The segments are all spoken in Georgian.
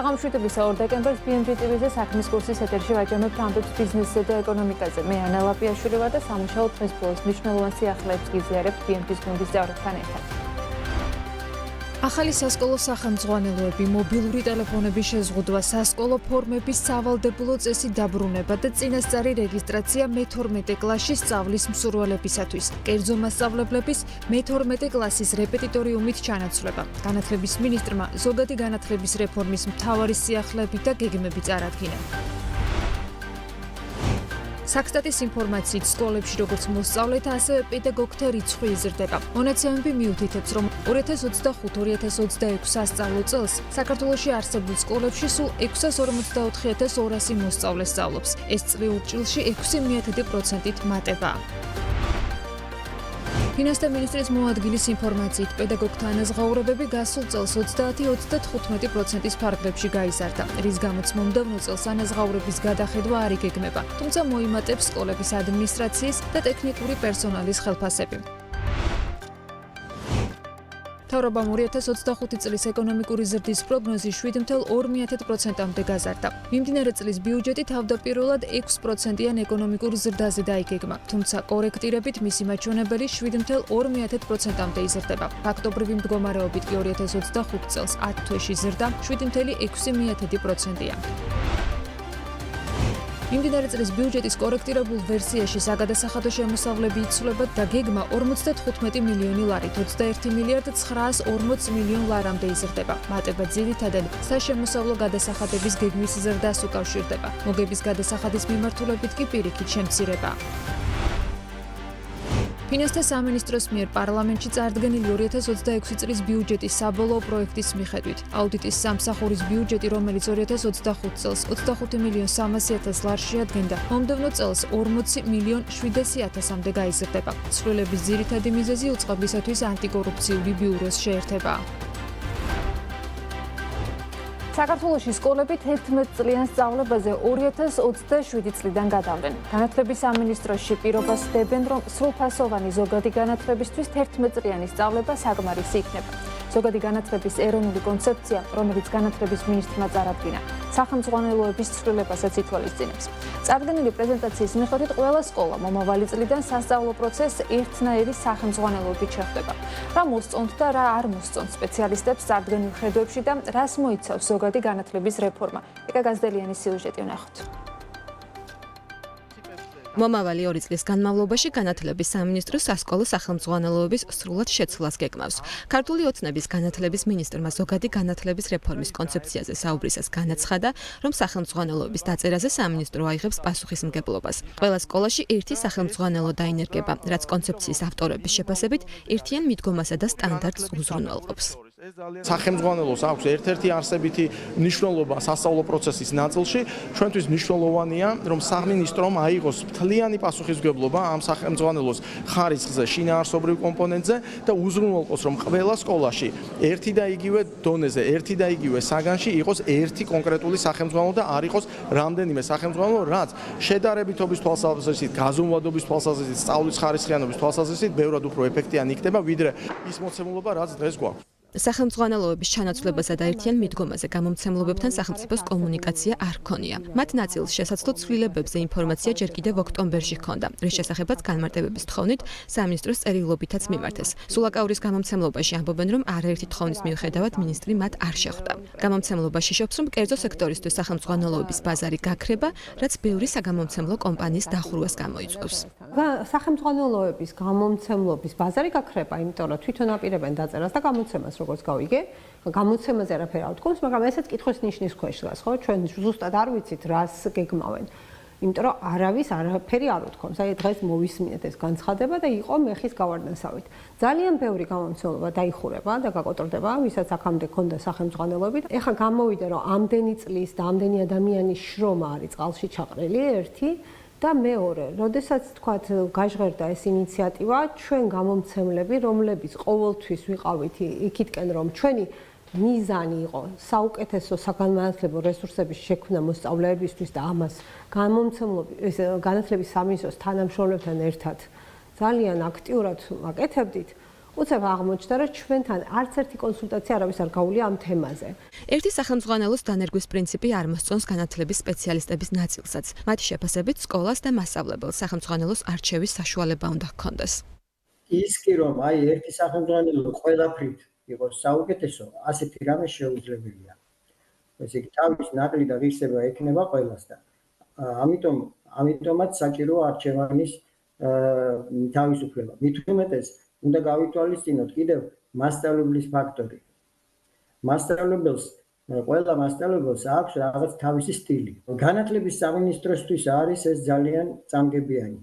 საღამოშვიდობის 2 დეკემბერს BMG TV-ზე საქმის კურსის ეთერში ვაჯამებთ ამბებს ბიზნესზე და ეკონომიკაზე. მე ანა ლაპიაშვილი ვარ და სამუშაო დღეს ბოლოს მნიშვნელოვან სიახლეებს გიზიარებთ BMG-ის გუნდის წევრებთან ერთად. ახალი სასკოლო სახელმძღვანელოები, მობილური ტელეფონების შეზღუდვა, სასკოლო ფორმების სავალდებულო წესი დაბრუნება და წინასწარი რეგისტრაცია მე-12 კლასში სწავლის მსურველებისათვის. კერძო მასწავლებლების მე-12 კლასის რეპეტიტორიუმით ჩანაცვლება. განათლების მინისტრმა ზოგადი განათლების რეფორმის მთავარი სიახლეები და გეგმები წარადგინა. Საქსტატის ინფორმაციით სკოლებში როგორც მოსწავლეთა, ასევე პედაგოგთა რიცხვი იზრდება. მონაცემები მიუთითებს, რომ 2025-2026 სასწავლო წელს საქართველოში არსებულ სკოლებში სულ 644,200 მოსწავლე სწავლობს. ეს წლიურ ჭრილში 6,1%-ით მატებაა. ფინანსთა მინისტრის მოადგილის ინფორმაციით, პედაგოგთა ანაზღაურებები გასულ წელს 30-35%-ის ფარგლებში გაიზარდა, რის გამოც მომდევნო წელს ანაზღაურების გადახედვა არ იგეგმება, თუმცა მოიმატებს სკოლების ადმინისტრაციის და ტექნიკური პერსონალის ხელფასები. მთავრობამ 2025 წლის ეკონომიკური ზრდის პროგნოზი 7,2%-მდე გაზარდა. მიმდინარე წლის ბიუჯეტი თავდაპირველად 6%-იან ეკონომიკურ ზრდაზე დაიგეგმა, თუმცა კორექტირებით მისი მაჩვენებელი 7,2%-მდე იზრდება. ფაქტობრივი მდგომარეობით კი 2025 წელს 10 თვეში ზრდა 7,6%-ია. მიმდინარე წლის ბიუჯეტის კორექტირებულ ვერსიაში საგადასახადო შემოსავლები იცვლება და გეგმა 55 მილიონი ლარით 21,940 მილიონ ლარამდე იზრდება. მატება ძირითადად საშემოსავლო გადასახადების გეგმის ზრდას უკავშირდება. მოგების გადასახადის მიმართულებით კი პირიქით შემცირებაა. ფინანსთა სამინისტროს მიერ პარლამენტში წარდგენილი 2026 წლის ბიუჯეტის საბოლოო პროექტის მიხედვით, აუდიტის სამსახურის ბიუჯეტი, რომელიც 2025 წელს 25,300,000 ლარს შეადგენდა, მომდევნო წელს 40,700,000-მდე გაიზრდება. ცვლილების ძირითადი მიზეზი უწყებისათვის ანტიკორუფციული ბიუროს შეერთებაა. საქართველოში სკოლები 11 წლიან სწავლებაზე 2027 წლიდან გადავლენ. განათლების სამინისტროში პირობას დებენ, რომ სრულფასოვანი ზოგადი განათლებისთვის 11 წლიანი სწავლება საკმარისი იქნება. ზოგადი განათლების ეროვნული კონცეფცია, რომელიც განათლების მინისტრმა წარადგინა, სახელმძღვანელოების ცვლილებას ითვალისწინებს. წარდგენილი პრეზენტაციის მიხედვით ყველა სკოლა მომავალი წლიდან სასწავლო პროცესს ერთნაირი სახელმძღვანელოებით შეხვდება. რა მოსწონთ და რა არ მოსწონთ სპეციალისტებს წარდგენილ ხედვებში და რას მოიცავს ზოგადი განათლების რეფორმა. ეკა გაზდელიანის სიუჟეტი ვნახოთ. მომავალი 2 წლის განმავლობაში განათლების სამინისტრო სასკოლო სახელმძღვანელოების სრულად შეცვლას გეგმავს. ქართული ოცნების განათლების მინისტრმა ზოგადი განათლების რეფორმის კონცეფციაზე საუბრისას განაცხადა, რომ სახელმძღვანელოების დაწერაზე სამინისტრო აიღებს პასუხისმგებლობას. ყველა სკოლაში ერთი სახელმძღვანელო დაინერგება, რაც კონცეფციის ავტორების შეფასებით ერთიან მიდგომასა და სტანდარტს უზრუნველყოფს. სახელმძღვანელოს აქვს ერთ-ერთი არსებითი მნიშვნელობა სასწავლო პროცესის ნაწილში. ჩვენთვის მნიშვნელოვანია, რომ სამინისტრომ აიღოს მთლიანი პასუხისმგებლობა ამ სახელმძღვანელოს ხარისხზე, შინაარსობრივ კომპონენტზე და უზრუნველყოს, რომ ყველა სკოლაში ერთი და იგივე დონეზე, ერთი და იგივე საგანში იყოს ერთი კონკრეტული სახელმძღვანელო და არ იყოს რამდენიმე სახელმძღვანელო, რაც შედარებითობის თვალსაზრისით, გაზომვადობის თვალსაზრისით, სწავლის ხარისხიანობის თვალსაზრისით ბევრად უფრო ეფექტიანი იქნება, ვიდრე ის მოცემულობა, რაც დღეს გვაქვს. სახელმძღვანელოების ჩანაცვლებასა და ერთიან მიდგომაზე გამომცემლობებთან სახელმწიფოს კომუნიკაცია არ ჰქონია. მათ ნაწილს შესაძლო ცვლილებებზე ინფორმაცია ჯერ კიდევ ოქტომბერში ჰქონდა, რის შესახებაც განმარტებების თხოვნით სამინისტროს წერილობითაც მიმართეს. სულაკაურის გამომცემლობაში ამბობენ, რომ არაერთი თხოვნის მიუხედავად მინისტრი მათ არ შეხვდა. გამომცემლობა შიშობს, რომ კერძო სექტორისთვის სახელმძღვანელოების ბაზარი გაქრება, რაც ბევრი საგამომცემლო კომპანიის დახურვას გამოიწვევს. სახელმძღვანელოების გამომცემლობის ბაზარი გაქრება, იმიტომ რომ თვითონ აპირებენ დაწერას და გამოცემას როგორც გავიგე, გამოცემაზე არაფერი არ ვთქვამს, მაგრამ ესეც კითხვის ნიშნის ქვეშ დგას, ხო? ჩვენ ზუსტად არ ვიცით, რას გეგმავენ. იმიტომ რომ არავის არაფერი არ უთქვამს. აი დღეს მოვისმინეთ ეს განცხადება და იყო მეხის გავარდნასავით. ძალიან ბევრი გამომცემლობა დაიხურება და გაკოტრდება, ვისაც აქამდე ქონდა სახელმძღვანელოებით. ეხლა გამოვიდა, რომ ამდენი წლის და ამდენი ადამიანის შრომა არის წყალში ჩაყრილი, ერთი და მეორე, როდესაც თქვათ გაჟღერდა ეს ინიციატივა, ჩვენ გამომცემლები, რომლებიც ყოველთვის ვიყავით იქითკენ, რომ ჩვენი მიზანი იყო საუკეთესო საგანმანათლებლო რესურსების შექმნა მოსწავლეებისთვის და ამას განათლების სამინისტროს თანამშრომლებთან ერთად ძალიან აქტიურად ვაკეთებდით. უცებ აღმოჩნდა, რომ ჩვენთან არც ერთი კონსულტაცია არავის არ გაუვლია ამ თემაზე. ერთი სახელმძღვანელოს დანერგვის პრინციპი არ მოსწონს განათლების სპეციალისტების ნაწილსაც. მათი შეფასებით სკოლას და მასწავლებელს სახელმძღვანელოს არჩევის საშუალება უნდა ჰქონდეს. ის კი რომ აი ერთი სახელმძღვანელო ყველაფრით იყოს საუკეთესო, ასეთი რამე შეუძლებელია. ესე იგი თავის ნაკლი და ღირსება ექნება ყველას და ამიტომაც საჭიროა არჩევანის თავისუფლება. მით უმეტეს უნდა გავითვალისწინოთ კიდევ მასწავლებლის ფაქტორი. ყველა მასწავლებელს აქვს რაღაც თავისი სტილი. განათლების სამინისტროსთვის არის ეს ძალიან წამგებიანი.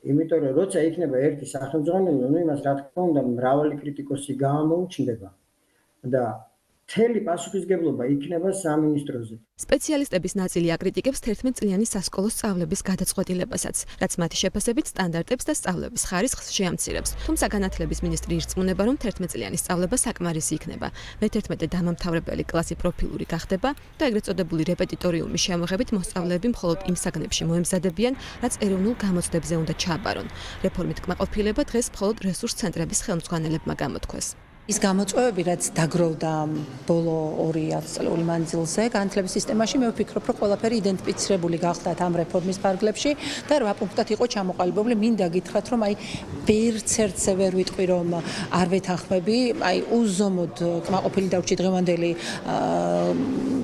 იმიტომ რომ როცა იქნება ერთი სახელმძღვანელო, იმას რა თქმა უნდა მრავალი კრიტიკოსი გამოუჩნდება და მთელი პასუხისგებლობა იქნება სამინისტროზე. სპეციალისტების ნაწილი აკრიტიკებს 11 წლიანი სასკოლო სწავლების გადაწყვეტილებასაც, რაც მათი შეფასებით სტანდარტებს და სწავლების ხარისხს შეამცირებს. თუმცა განათლების მინისტრი ირწმუნება, რომ 11 წლიანი სწავლება საკმარისი იქნება. მე-11 დამამთავრებელი კლასი პროფილური გახდება და ეგრეთ წოდებული რეპეტიტორიუმის შემოღებით მოსწავლეები მხოლოდ იმ საგნებში მოემზადებიან, რაც ეროვნულ გამოცდებზე უნდა ჩააბარონ. რეფორმით კმაყოფილება დღეს მხოლოდ რესურს ცენტრების ხელმძღვანელებმა გამოთქვეს. ის გამოწვევები, რაც დაგროვდა ბოლო 2 ათწლეული მანძილზე განათლების სისტემაში, მე ვფიქრობ, რომ ყველაფერი იდენტიფიცირებული გახდათ ამ რეფორმის ფარგლებში და 8 პუნქტად იყო ჩამოყალიბებული. მინდა გითხრათ, რომ აი ვერც ერთზე ვერ ვიტყვი, რომ არ ვეთანხმები, აი უზომოდ კმაყოფილი დავრჩი დღევანდელი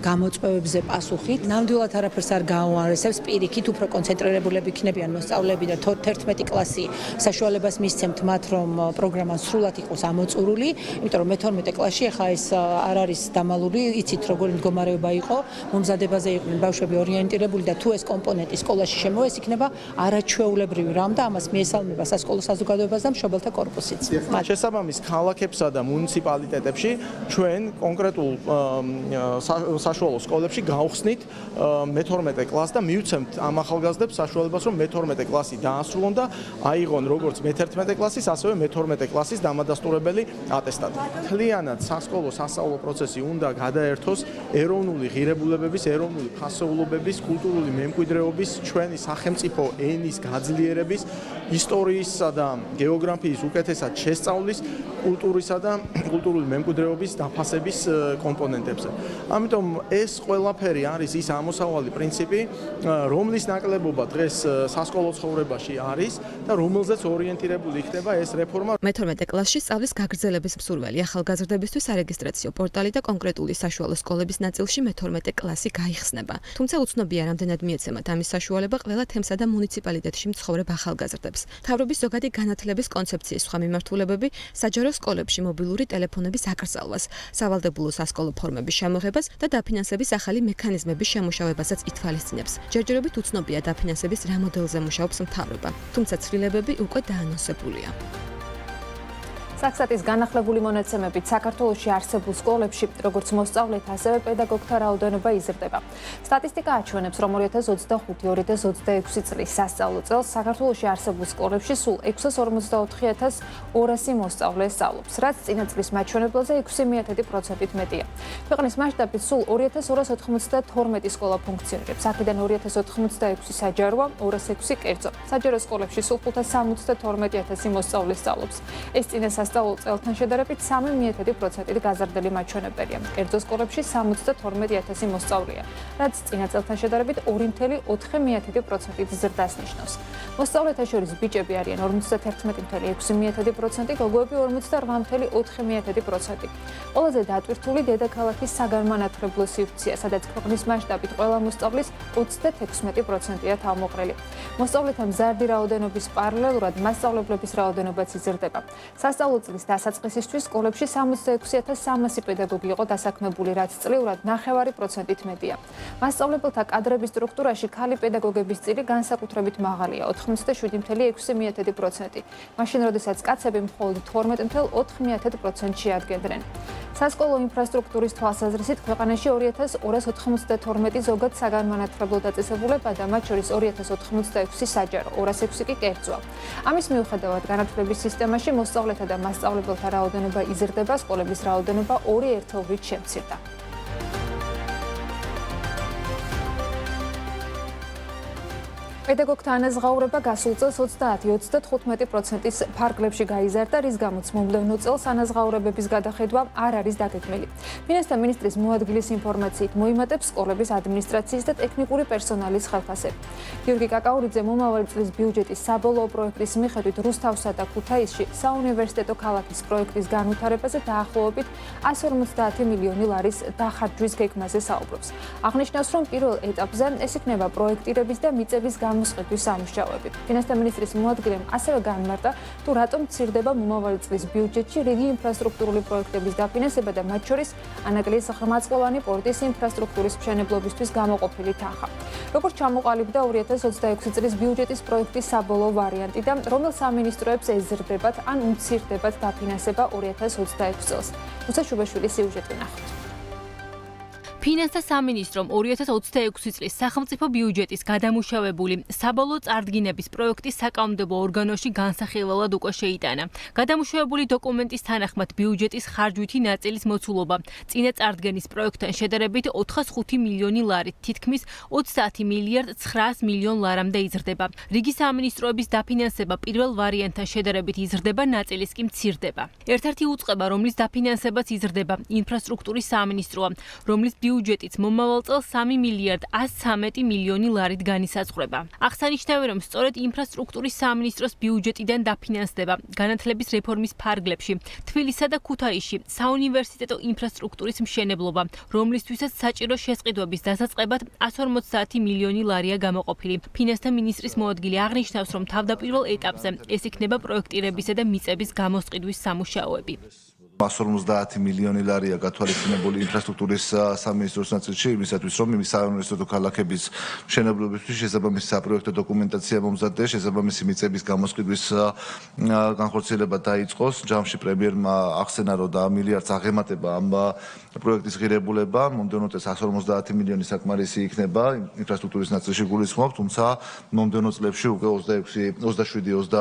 გამოწვევებზე პასუხით. ნამდვილად არაფერს არ გაუარესებს, პირიქით უფრო კონცენტრირებულები იქნებიან მოსწავლეები და 11 კლასი საშუალებას მისცემთ მათ, რომ პროგრამა სრულად იყოს ამოწურული. იმიტომ რომ მე-12 კლასში ახლა ეს არ არის დამალული, იცით როგორი მდგომარეობა იყო, მომზადებაზე იყვნენ ბავშვები ორიენტირებული და თუ ეს კომპონენტი სკოლაში შემოვა, ეს იქნება არაჩვეულებრივი რამ და ამას მიესალმება სასკოლო საზოგადოებას და მშობელთა კორპუსიც. შესაბამის ქალაქებსა და მუნიციპალიტეტებში ჩვენ კონკრეტულ საშუალო სკოლებში გავხსნით მე-12 კლასს და მივცემთ ამ ახალგაზრდებს საშუალებას, რომ მე-12 კლასი დაასრულონ და აიღონ როგორც მე-11 კლასის, ასევე მე-12 კლასის დამადასტურებელი ატესტატი. მთლიანად სასკოლო სასწავლო პროცესი უნდა გადაერთოს ეროვნული ღირებულებების, ეროვნული ფასეულობების, კულტურული მემკვიდრეობის, ჩვენი სახელმწიფო ენის გაძლიერების, ისტორიისა და გეოგრაფიის უკეთესად შესწავლის, კულტურისა და კულტურული მემკვიდრეობის დაფასების კომპონენტებზე. ამიტომ ეს ყველაფერი არის ის ამოსავალი პრინციპი, რომლის ნაკლებობა დღეს სასკოლო ცხოვრებაში არის და რომელზეც ორიენტირებული იქნება ეს რეფორმა. მე-12 კლასში სწავლის გაგრძელების მსურველი ახალგაზრდებისთვის სარეგისტრაციო პორტალი და კონკრეტული საშუალო სკოლების ნაწილში მე-12 კლასი გაიხსნება. თუმცა უცნობია, რამდენად მიეცემათ ამის საშუალება ყველა თემსა და მუნიციპალიტეტში მცხოვრებ ახალგაზრდებს. მთავრობის ზოგადი განათლების კონცეფციის სხვა მიმართულებები საჯარო სკოლებში მობილური ტელეფონების აკრძალვას, სავალდებულო სასკოლო ფორმების შემოღებას და დაფინანსების ახალი მექანიზმების შემუშავებასაც ითვალისწინებს. ჯერჯერობით უცნობია დაფინანსების რა მოდელზე მუშაობს მთავრობა, თუმცა ცვლილებები უკვე დაანონსებულია. საქსატის განახლებული მონაცემებით საქართველოში არსებულ სკოლებში როგორც მოსწავლეთა, ასევე პედაგოგთა რაოდენობა იზრდება. სტატისტიკა აჩვენებს, რომ 2025-2026 წლის სასწავლო წელს საქართველოში არსებულ სკოლებში სულ 654,200 მოსწავლე სწავლობს, რაც წინა წლის მაჩვენებლაზე 6,1%-ით მეტია. ქვეყნის მასშტაბით სულ 2292 სკოლა ფუნქციონირებს. აქედან 2086 საჯაროა, 206 კერძო. საჯარო სკოლებში სულ 572,000 მოსწავლე სწავლობს. ეს წინა სასწავლო წელთან შედარებით 3,1%-ით გაზრდილი მაჩვენებელია. კერძო სკოლებში 72,000 მოსწავლეა, რაც წინა წელთან შედარებით 2,4%-ით ზრდას ნიშნავს. მოსწავლეთა შორის ბიჭები არიან 51,6%, გოგოები 48,4%. ყველაზე დატვირთული დედაქალაქის საგანმანათლებლო სივრცეა, სადაც ქვეყნის მასშტაბით ყველა მოსწავლის 36%-ია თავმოყრილი. მოსწავლეთა მზარდი რაოდენობის პარალელურად მასწავლებლების რაოდენობაც იზრდება. სასწავლო წლის დასაწყისისთვის სკოლებში 66,300 პედაგოგი იყო დასაქმებული, რაც წლიურად 9%-ით მეტია. მასწავლებელთა კადრების სტრუქტურაში ქალი პედაგოგების წილი განსაკუთრებით მაღალია, 87,6%. მაშინ, როდესაც კაცები მხოლოდ 12,4%-ში ადგენდნენ. სასკოლო ინფრასტრუქტურის თვალსაზრისით ქვეყანაში 2292 ზოგად საგანმანათლებლო დაწესებულება და მათ შორის 2086 საჯარო, 206 კი კერძოა. ამის მიუხედავად განათლების სისტემაში მოსწავლეთა და მასწავლებელთა რაოდენობა იზრდება, სკოლების რაოდენობა 2 ერთეულით შემცირდა. პედაგოგთა ანაზღაურება გასულ წელს 30-35%-ის ფარგლებში გაიზარდა, რის გამოც მომდევნო წელს ანაზღაურებების გადახედვა არ არის დაგეგმილი. ფინანსთა მინისტრის მოადგილის ინფორმაციით მოიმატებს სკოლების ადმინისტრაციის და ტექნიკური პერსონალის ხელფასები. გიორგი კაკაურიძე მომავალი წლის ბიუჯეტის საბოლოო პროექტის მიხედვით რუსთავსა და ქუთაისში საუნივერსიტეტო ქალაქის პროექტის განვითარებაზე დაახლოებით 150 მილიონი ლარის დახარჯვის გეგმაზე საუბრობს. აღნიშნავს, რომ პირველ ეტაპზე ეს იქნება პროექტირების და მიწების მოსყიდვის სამუშაოები. ფინანსთა მინისტრის მოადგილემ ასევე განმარტა, თუ რატომ მცირდება მომავალი წლის ბიუჯეტში რიგი ინფრასტრუქტურული პროექტების დაფინანსება და მათ შორის ანაკლიის ღრმაწყლოვანი პორტის ინფრასტრუქტურის მშენებლობისთვის გამოყოფილი თანხა. როგორც ჩამოყალიბდა 2026 წლის ბიუჯეტის პროექტის საბოლოო ვარიანტი და რომელ სამინისტროებს ეზრდებათ ან უმცირდებათ დაფინანსება 2026 წელს. მუსა შუბაშვილის სიუჟეტი ნახოთ. ფინანსთა სამინისტრომ 2026 წლის სახელმწიფო ბიუჯეტის გადამუშავებული საბოლოო წარდგინების პროექტის საკანონმდებლო ორგანოში განსახილველად უკვე შეიტანა. გადამუშავებული დოკუმენტის თანახმად ბიუჯეტის ხარჯვითი ნაწილის მოცულობა წინა წარდგენის პროექტთან შედარებით 405 მილიონი ლარით, თითქმის 30 მილიარდ 900 მილიონ ლარამდე იზრდება. რიგი სამინისტროების დაფინანსება პირველ ვარიანტთან შედარებით იზრდება, ნაწილის კი მცირდება. ერთ-ერთი უწყება, რომლის დაფინანსებაც იზრდება, ინფრასტრუქტურის სამინისტროა, რომლის ბიუჯეტიც მომავალ წელს 3 მილიარდ 113 მილიონი ლარით განისაზღვრება. აღსანიშნავია, რომ სწორედ ინფრასტრუქტურის სამინისტროს ბიუჯეტიდან დაფინანსდება განათლების რეფორმის ფარგლებში თბილისსა და ქუთაისში საუნივერსიტეტო ინფრასტრუქტურის მშენებლობა, რომლისთვისაც საჭირო შესყიდვების დასაწყებად 150 მილიონი ლარია გამოყოფილი. ფინანსთა მინისტრის მოადგილე აღნიშნავს, რომ თავდაპირველ ეტაპზე ეს იქნება პროექტირებისა და მიწების გამოსყიდვის სამუშაოები. 150 მილიონი ლარია გათვალისწინებული ინფრასტრუქტურის სამინისტროს ნაწილში იმისათვის, რომ იმის საუნივერსიტეტო ქალაქების მშენებლობისთვის შესაბამისი საპროექტო დოკუმენტაცია მომზადდეს, შესაბამისი მიწების გამოსყიდვის განხორციელება დაიწყოს. ჯამში პრემიერმა ახსენა, რომ და მილიარდს აღემატება ამ პროექტის ღირებულება, მომდევნო წელს 150 მილიონი საკმარისი იქნება ინფრასტრუქტურის ნაწილში გულისხმობ, თუმცა მომდევნო წლებში უკვე 27-29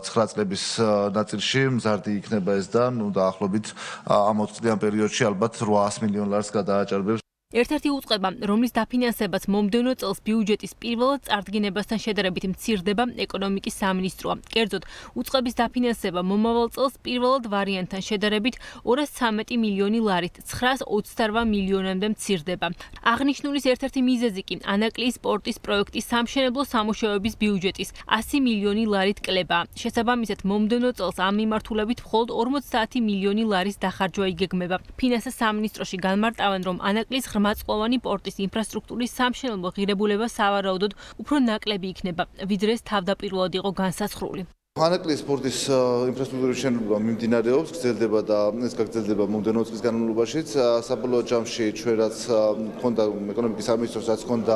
წლების ნაწილში მზარდი იქნება ეს და დაახლოებით ამ 20 წლიან პერიოდში ალბათ 800 მილიონ ლარს გადააჭარბებს. ერთ-ერთი უწყება, რომლის დაფინანსებაც მომდევნო წელს ბიუჯეტის პირველად წარდგინებასთან შედარებით მცირდება, ეკონომიკის სამინისტროა. კერძოდ, უწყების დაფინანსება მომავალ წელს პირველად ვარიანტთან შედარებით 213 მილიონი ლარით 928 მილიონამდე მცირდება. აღნიშნულის ერთ-ერთი მიზეზი კი ანაკლიის პორტის პროექტის სამშენებლო სამუშაოების ბიუჯეტის 100 მილიონი ლარით კლება. შესაბამისად, მომდევნო წელს ამ მიმართულებით მხოლოდ 50 მილიონი ლარის დახარჯვა იგეგმება. ფინანსთა სამინისტროში განმარტავენ, რომ ანაკლიის ღრმაწყლოვანი პორტის ინფრასტრუქტურის სამშენებლო ღირებულება სავარაუდოდ უფრო ნაკლები იქნება, ვიდრე ეს თავდაპირველად იყო განსაზღვრული. ანაკლიის პორტის ინფრასტრუქტურის მშენებლობა მიმდინარეობს, გრძელდება და ეს გაგრძელდება მომდევნო წლის განმავლობაში. საბოლოო ჯამში ჩვენ რაც მქონდა ეკონომიკის სამინისტროს რაც მქონდა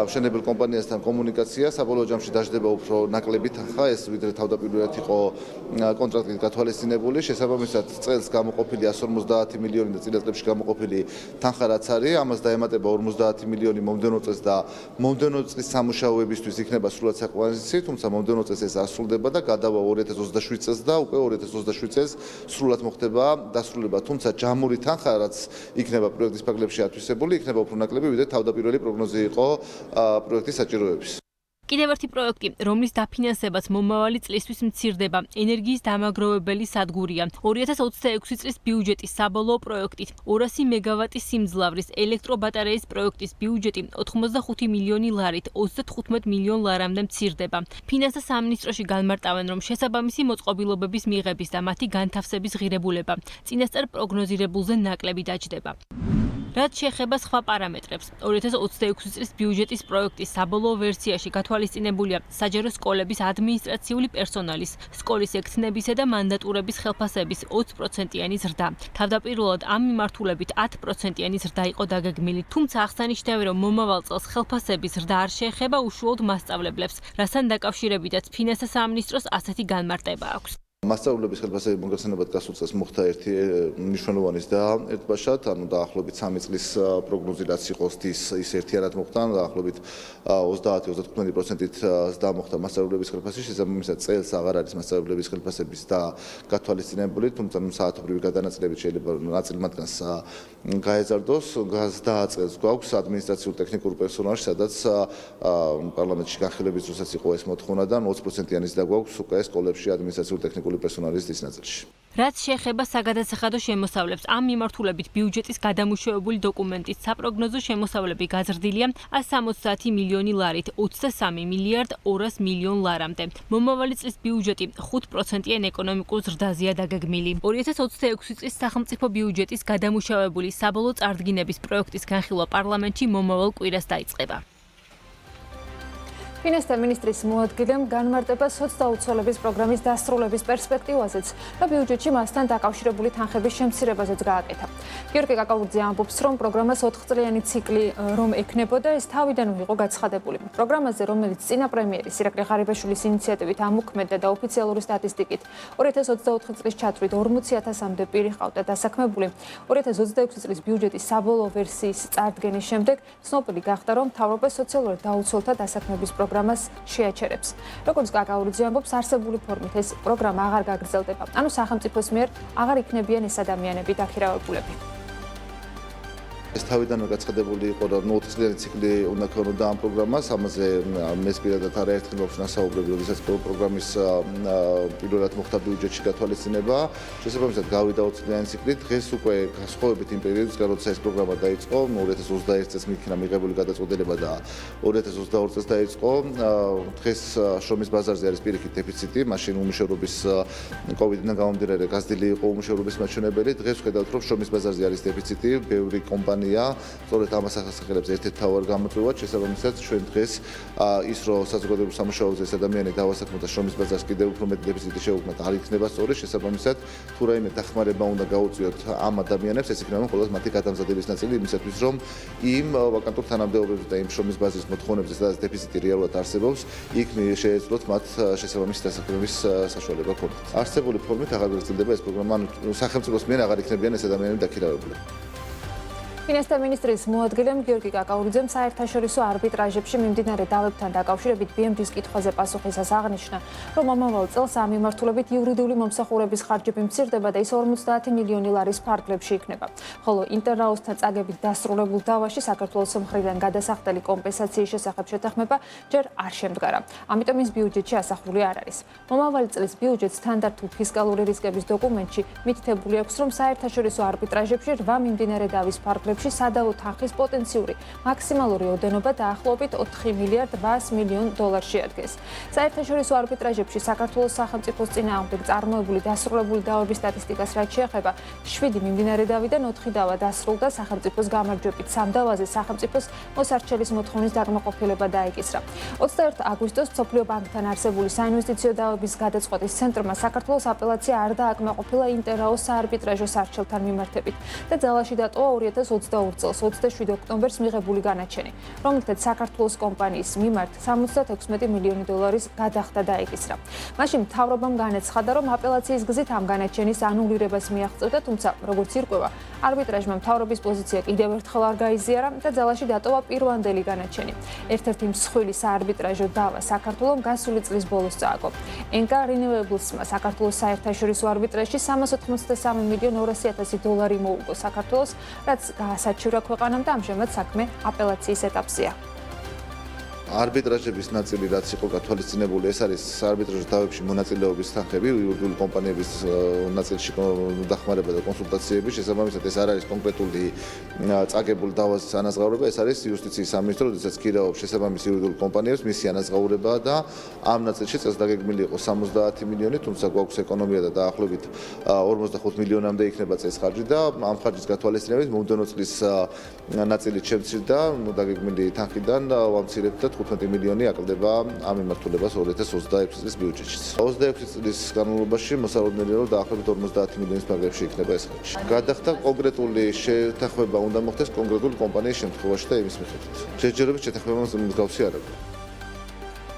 მშენებელ კომპანიასთან კომუნიკაცია, საბოლოო ჯამში დაждდება უფრო ნაკლები თანხა, ეს ვიდრე თავდაპირველად იყო კონტრაქტით გათვალისწინებული. შესაბამისად, წელს გამოყოფილი 150 მილიონი და წინა წლებში გამოყოფილი თანხა რაც არის, ამას დაემატება 50 მილიონი მომდევნო წელს და მომდევნო წლის სამუშაოებისთვის იქნება სრულად საკმარისი, თუმცა მომდევნო წელს ეს არ სრულდება და გადავა 2027 წელს და უკვე 2027 წელს სრულად მოხდება დასრულება. თუმცა ჯამური თანხა რაც იქნება პროექტის ფარგლებში ათვისებული, იქნება უფრო ნაკლები, ვიდრე თავდაპირველი პროგნოზი იყო პროექტის საჭიროების. კიდევ ერთი პროექტი, რომლის დაფინანსებაც მომავალი წლისთვის მცირდება, ენერგიის დამაგროვებელი სადგურია. 2026 წლის ბიუჯეტის საბოლოო პროექტით 200 მეგავატის სიმძლავრის ელექტრობატარეის პროექტის ბიუჯეტი 85 მილიონი ლარით 35 მილიონ ლარამდე მცირდება. ფინანსთა სამინისტროში განმარტავენ, რომ შესაბამისი მოწყობილობების მიღების და მათი განთავსების ღირებულება წინასწარ პროგნოზირებულზე ნაკლები დაჯდება. რაც შეეხება სხვა პარამეტრებს, 2026 წლის ბიუჯეტის პროექტის საბოლოო ვერსიაში გათვალისწინებულია საჯარო სკოლების ადმინისტრაციული პერსონალის, სკოლის ექცნებისა და მანდატურების ხელფასების 20%-იანი ზრდა. თავდაპირველად ამ მიმართულებით 10%-იანი ზრდა იყო დაგეგმილი, თუმცა აღსანიშნავია, რომ მომავალ წელს ხელფასების ზრდა არ შეეხება უშუალოდ მასწავლებლებს, რასთან დაკავშირებითაც ფინანსთა სამინისტროს ასეთი განმარტება აქვს. მასწავლებლების ხელფასების მოგხსენებად გასულ წელს მოხდა ერთი მნიშვნელოვანი ერთბაშად, ანუ დაახლოებით 3 წლის პროგნოზი რაც იყო ის ერთიანად მოხდა, დაახლოებით 30-35%-ით ზრდა მოხდა მასწავლებლების ხელფასში, შესაბამისად წელს აღარ არის მასწავლებლების ხელფასების და გათვალისწინებული, თუმცა საათობრივი გადანაწილებით შეიძლება ნაწილი მათგანს გაეზარდოს. გაზრდა წელს გვაქვს ადმინისტრაციულ ტექნიკურ პერსონალში, სადაც პარლამენტში განხილების დროსაც იყო ეს მოთხოვნა და 20%-იანი ზრდა გვაქვს უკვე სკოლებში ადმინისტრაციულ ტექნიკურ პერსონალის ნაწილში. რაც შეეხება საგადასახადო შემოსავლებს, ამ მიმართულებით ბიუჯეტის გადამუშავებული დოკუმენტის საპროგნოზო შემოსავლები გაზრდილია 170 მილიონი ლარით 23 მილიარდ 200 მილიონ ლარამდე. მომავალი წლის ბიუჯეტი 5%-იან ეკონომიკურ ზრდაზეა დაგეგმილი. 2026 წლის სახელმწიფო ბიუჯეტის გადამუშავებული საბოლოო წარდგინების პროექტის განხილვა პარლამენტში მომავალ კვირას დაიწყება. ფინანსთა მინისტრის მოადგილემ განმარტება სოცდაუცველების პროგრამის დასრულების პერსპექტივაზეც და ბიუჯეტში მასთან დაკავშირებული თანხების შემცირებაზეც გააკეთა. გიორგი კაკაურიძე ამბობს, რომ პროგრამას 4 წლიანი ციკლი რომ ექნებოდა, ეს თავიდანვე იყო გაცხადებული. პროგრამაზე, რომელიც წინა პრემიერი სირაკლი ღარიბაშვილის ინიციატივით ამოქმედდა და ოფიციალური სტატისტიკით 2024 წლის ჩათვლით 40,000-მდე პირი ჰყავდა დასაქმებული, 2026 წლის ბიუჯეტის საბოლოო ვერსიის წარდგენის შემდეგ ცნობილი გახდა, რომ მთავრობა სოციალურად დაუცველთა დასაქმების პროგრამას შეაჩერებს. როგორც კაკაურიძე ამბობს, არსებული ფორმით ეს პროგრამა აღარ გაგრძელდება. ანუ სახელმწიფოს მიერ აღარ იქნებიან ეს ადამიანები დაქირავებულები. ეს თავიდანვე გაცხადებული იყო, რომ 4 წლიანი ციკლი უნდა ქონოდა ამ პროგრამას, ამაზე მეც პირადად არაერთხელ ვაფშე ნასაუბრები, როდესაც პროგრამის პირველად მოხდა ბიუჯეტში გათვალისწინება. შესაბამისად გავიდა 4 წლიანი ციკლი, დღეს უკვე განსხვავებით იმ პერიოდისგან, როცა ეს პროგრამა დაიწყო, 2021 წელს იქნა მიღებული გადაწყვეტილება და 2022 წელს დაიწყო. დღეს შრომის ბაზარზე არის პირიქით დეფიციტი, მაშინ უმუშევრობის COVID-დან გამომდინარე გაზრდილი იყო უმუშევრობის მაჩვენებელი. დღეს ვხედავთ, რომ შრომის ბაზარზე არის დეფიციტი, ბევრი კომპანია სწორედ ამას ახასიათებს ერთ-ერთ თავარ გამოწვევად, შესაბამისად ჩვენ დღეს ის რომ საზოგადოებრივ სამუშაოზე ეს ადამიანი დავასაქმოთ და შრომის ბაზარს კიდევ უფრო მეტი დეფიციტი შევუქმნათ, არ იქნება სწორი, შესაბამისად თუ რაიმე დახმარება უნდა გაუწიოთ ამ ადამიანებს, ეს იქნება მხოლოდ მათი გადამზადების ნაწილი იმისათვის, რომ იმ ვაკანტურ თანამდებობებზე და იმ შრომის ბაზრის მოთხოვნებზე, სადაც დეფიციტი რეალურად არსებობს, იქ შეეძლოთ მათ შესაბამისი დასაქმების საშუალება ქონდეთ. არსებული ფორმით აღარ გაგრძელდება ეს პროგრამა, ანუ სახელმწიფოს მიერ აღარ იქნებიან ეს ადამიანები დაქირავებულები. ფინანსთა მინისტრის მოადგილემ გიორგი კაკაურიძემ საერთაშორისო არბიტრაჟებში მიმდინარე დავებთან დაკავშირებით BMG-ის კითხვაზე პასუხისას აღნიშნა, რომ მომავალ წელს ამ მიმართულებით იურიდიული მომსახურების ხარჯები მცირდება და ის 50 მილიონი ლარის ფარგლებში იქნება. ხოლო ინტერრაოსთან წაგებით დასრულებულ დავაში საქართველოს მხრიდან გადასახდელი კომპენსაციის შესახებ შეთანხმება ჯერ არ შემდგარა. ამიტომ ის ბიუჯეტში ასახული არ არის. მომავალი წლის ბიუჯეტს სტანდარტულ ფისკალური რისკების დოკუმენტში მითითებული აქვს, რომ საერთაშორისო არბიტრაჟებში 8 მიმდინარე დავის ფარგლებში სადაო თანხის პოტენციური მაქსიმალური ოდენობა დაახლოებით 4 მილიარდ 800 მილიონ დოლარს შეადგენს. საერთაშორისო არბიტრაჟებში საქართველოს სახელმწიფოს წინააღმდეგ წარმოებული დასრულებული დავების სტატისტიკას რაც შეეხება, 7 მიმდინარე დავიდან 4 დავა დასრულდა სახელმწიფოს გამარჯვებით, 3 დავაზე სახელმწიფოს მოსარჩელის მოთხოვნის დაკმაყოფილება დაიკისრა. 21 აგვისტოს მსოფლიო ბანკთან არსებული საინვესტიციო დავების გადაწყვეტის ცენტრმა საქართველოს აპელაცია არ დააკმაყოფილა ინტერრაოს საარბიტრაჟო სარჩელთან მიმართებით და ძალაში დატოვა 2022 წელს 27 ოქტომბერს მიღებული განაჩენი, რომელთაც საქართველოს კომპანიის მიმართ 76 მილიონი დოლარის გადახდა დაიკისრა. მაშინ მთავრობამ განაცხადა, რომ აპელაციის გზით ამ განაჩენის ანულირებას მიაღწევდა, თუმცა როგორც ირკვევა, არბიტრაჟმა მთავრობის პოზიცია კიდევ ერთხელ არ გაიზიარა და ძალაში დატოვა პირვანდელი განაჩენი. ერთ-ერთი მსხვილი საარბიტრაჟო დავა საქართველოს გასული წლის ბოლოს წააგო. Enka Renewables-მა საქართველოს საერთაშორისო არბიტრაჟში 383 მილიონ 200,000 დოლარი მოუგო საქართველოს, რაც საჩივრა ქვეყანამ და ამჟამად საქმე აპელაციის ეტაპზეა. არბიტრაჟების ნაწილი რაც იყო გათვალისწინებული, ეს არის საარბიტრაჟო დავებში მონაწილეობის თანხები, იურიდიული კომპანიების ნაწილში დახმარება და კონსულტაციები, შესაბამისად ეს არ არის კონკრეტული წაგებული დავაზის ანაზღაურება, ეს არის იუსტიციის სამინისტრო, როდესაც ქირაობს შესაბამის იურიდიულ კომპანიებს მისი ანაზღაურება და ამ ნაწილში წელს დაგეგმილი იყო 70 მილიონი, თუმცა გვაქვს ეკონომია და დაახლოებით 45 მილიონამდე იქნება წელს ხარჯი და ამ ხარჯის გათვალისწინებით მომდევნო წლის ნაწილი შემცირდა, დაგეგმილი თანხიდან ვამცირებთ და 15 მილიონი აკლდება ამ მიმართულებას 2026 წლის ბიუჯეტში. 26 წლის განმავლობაში მოსალოდნელია, რომ დაახლოებით 50 მილიონის ფარგლებში იქნება ეს ხარჯი. გადახდა კონკრეტული შეთანხმება უნდა მოხდეს კონკრეტული კომპანიის შემთხვევაში და იმის მიხედვით. ჯერჯერობით შეთანხმება მსგავსი არ არის.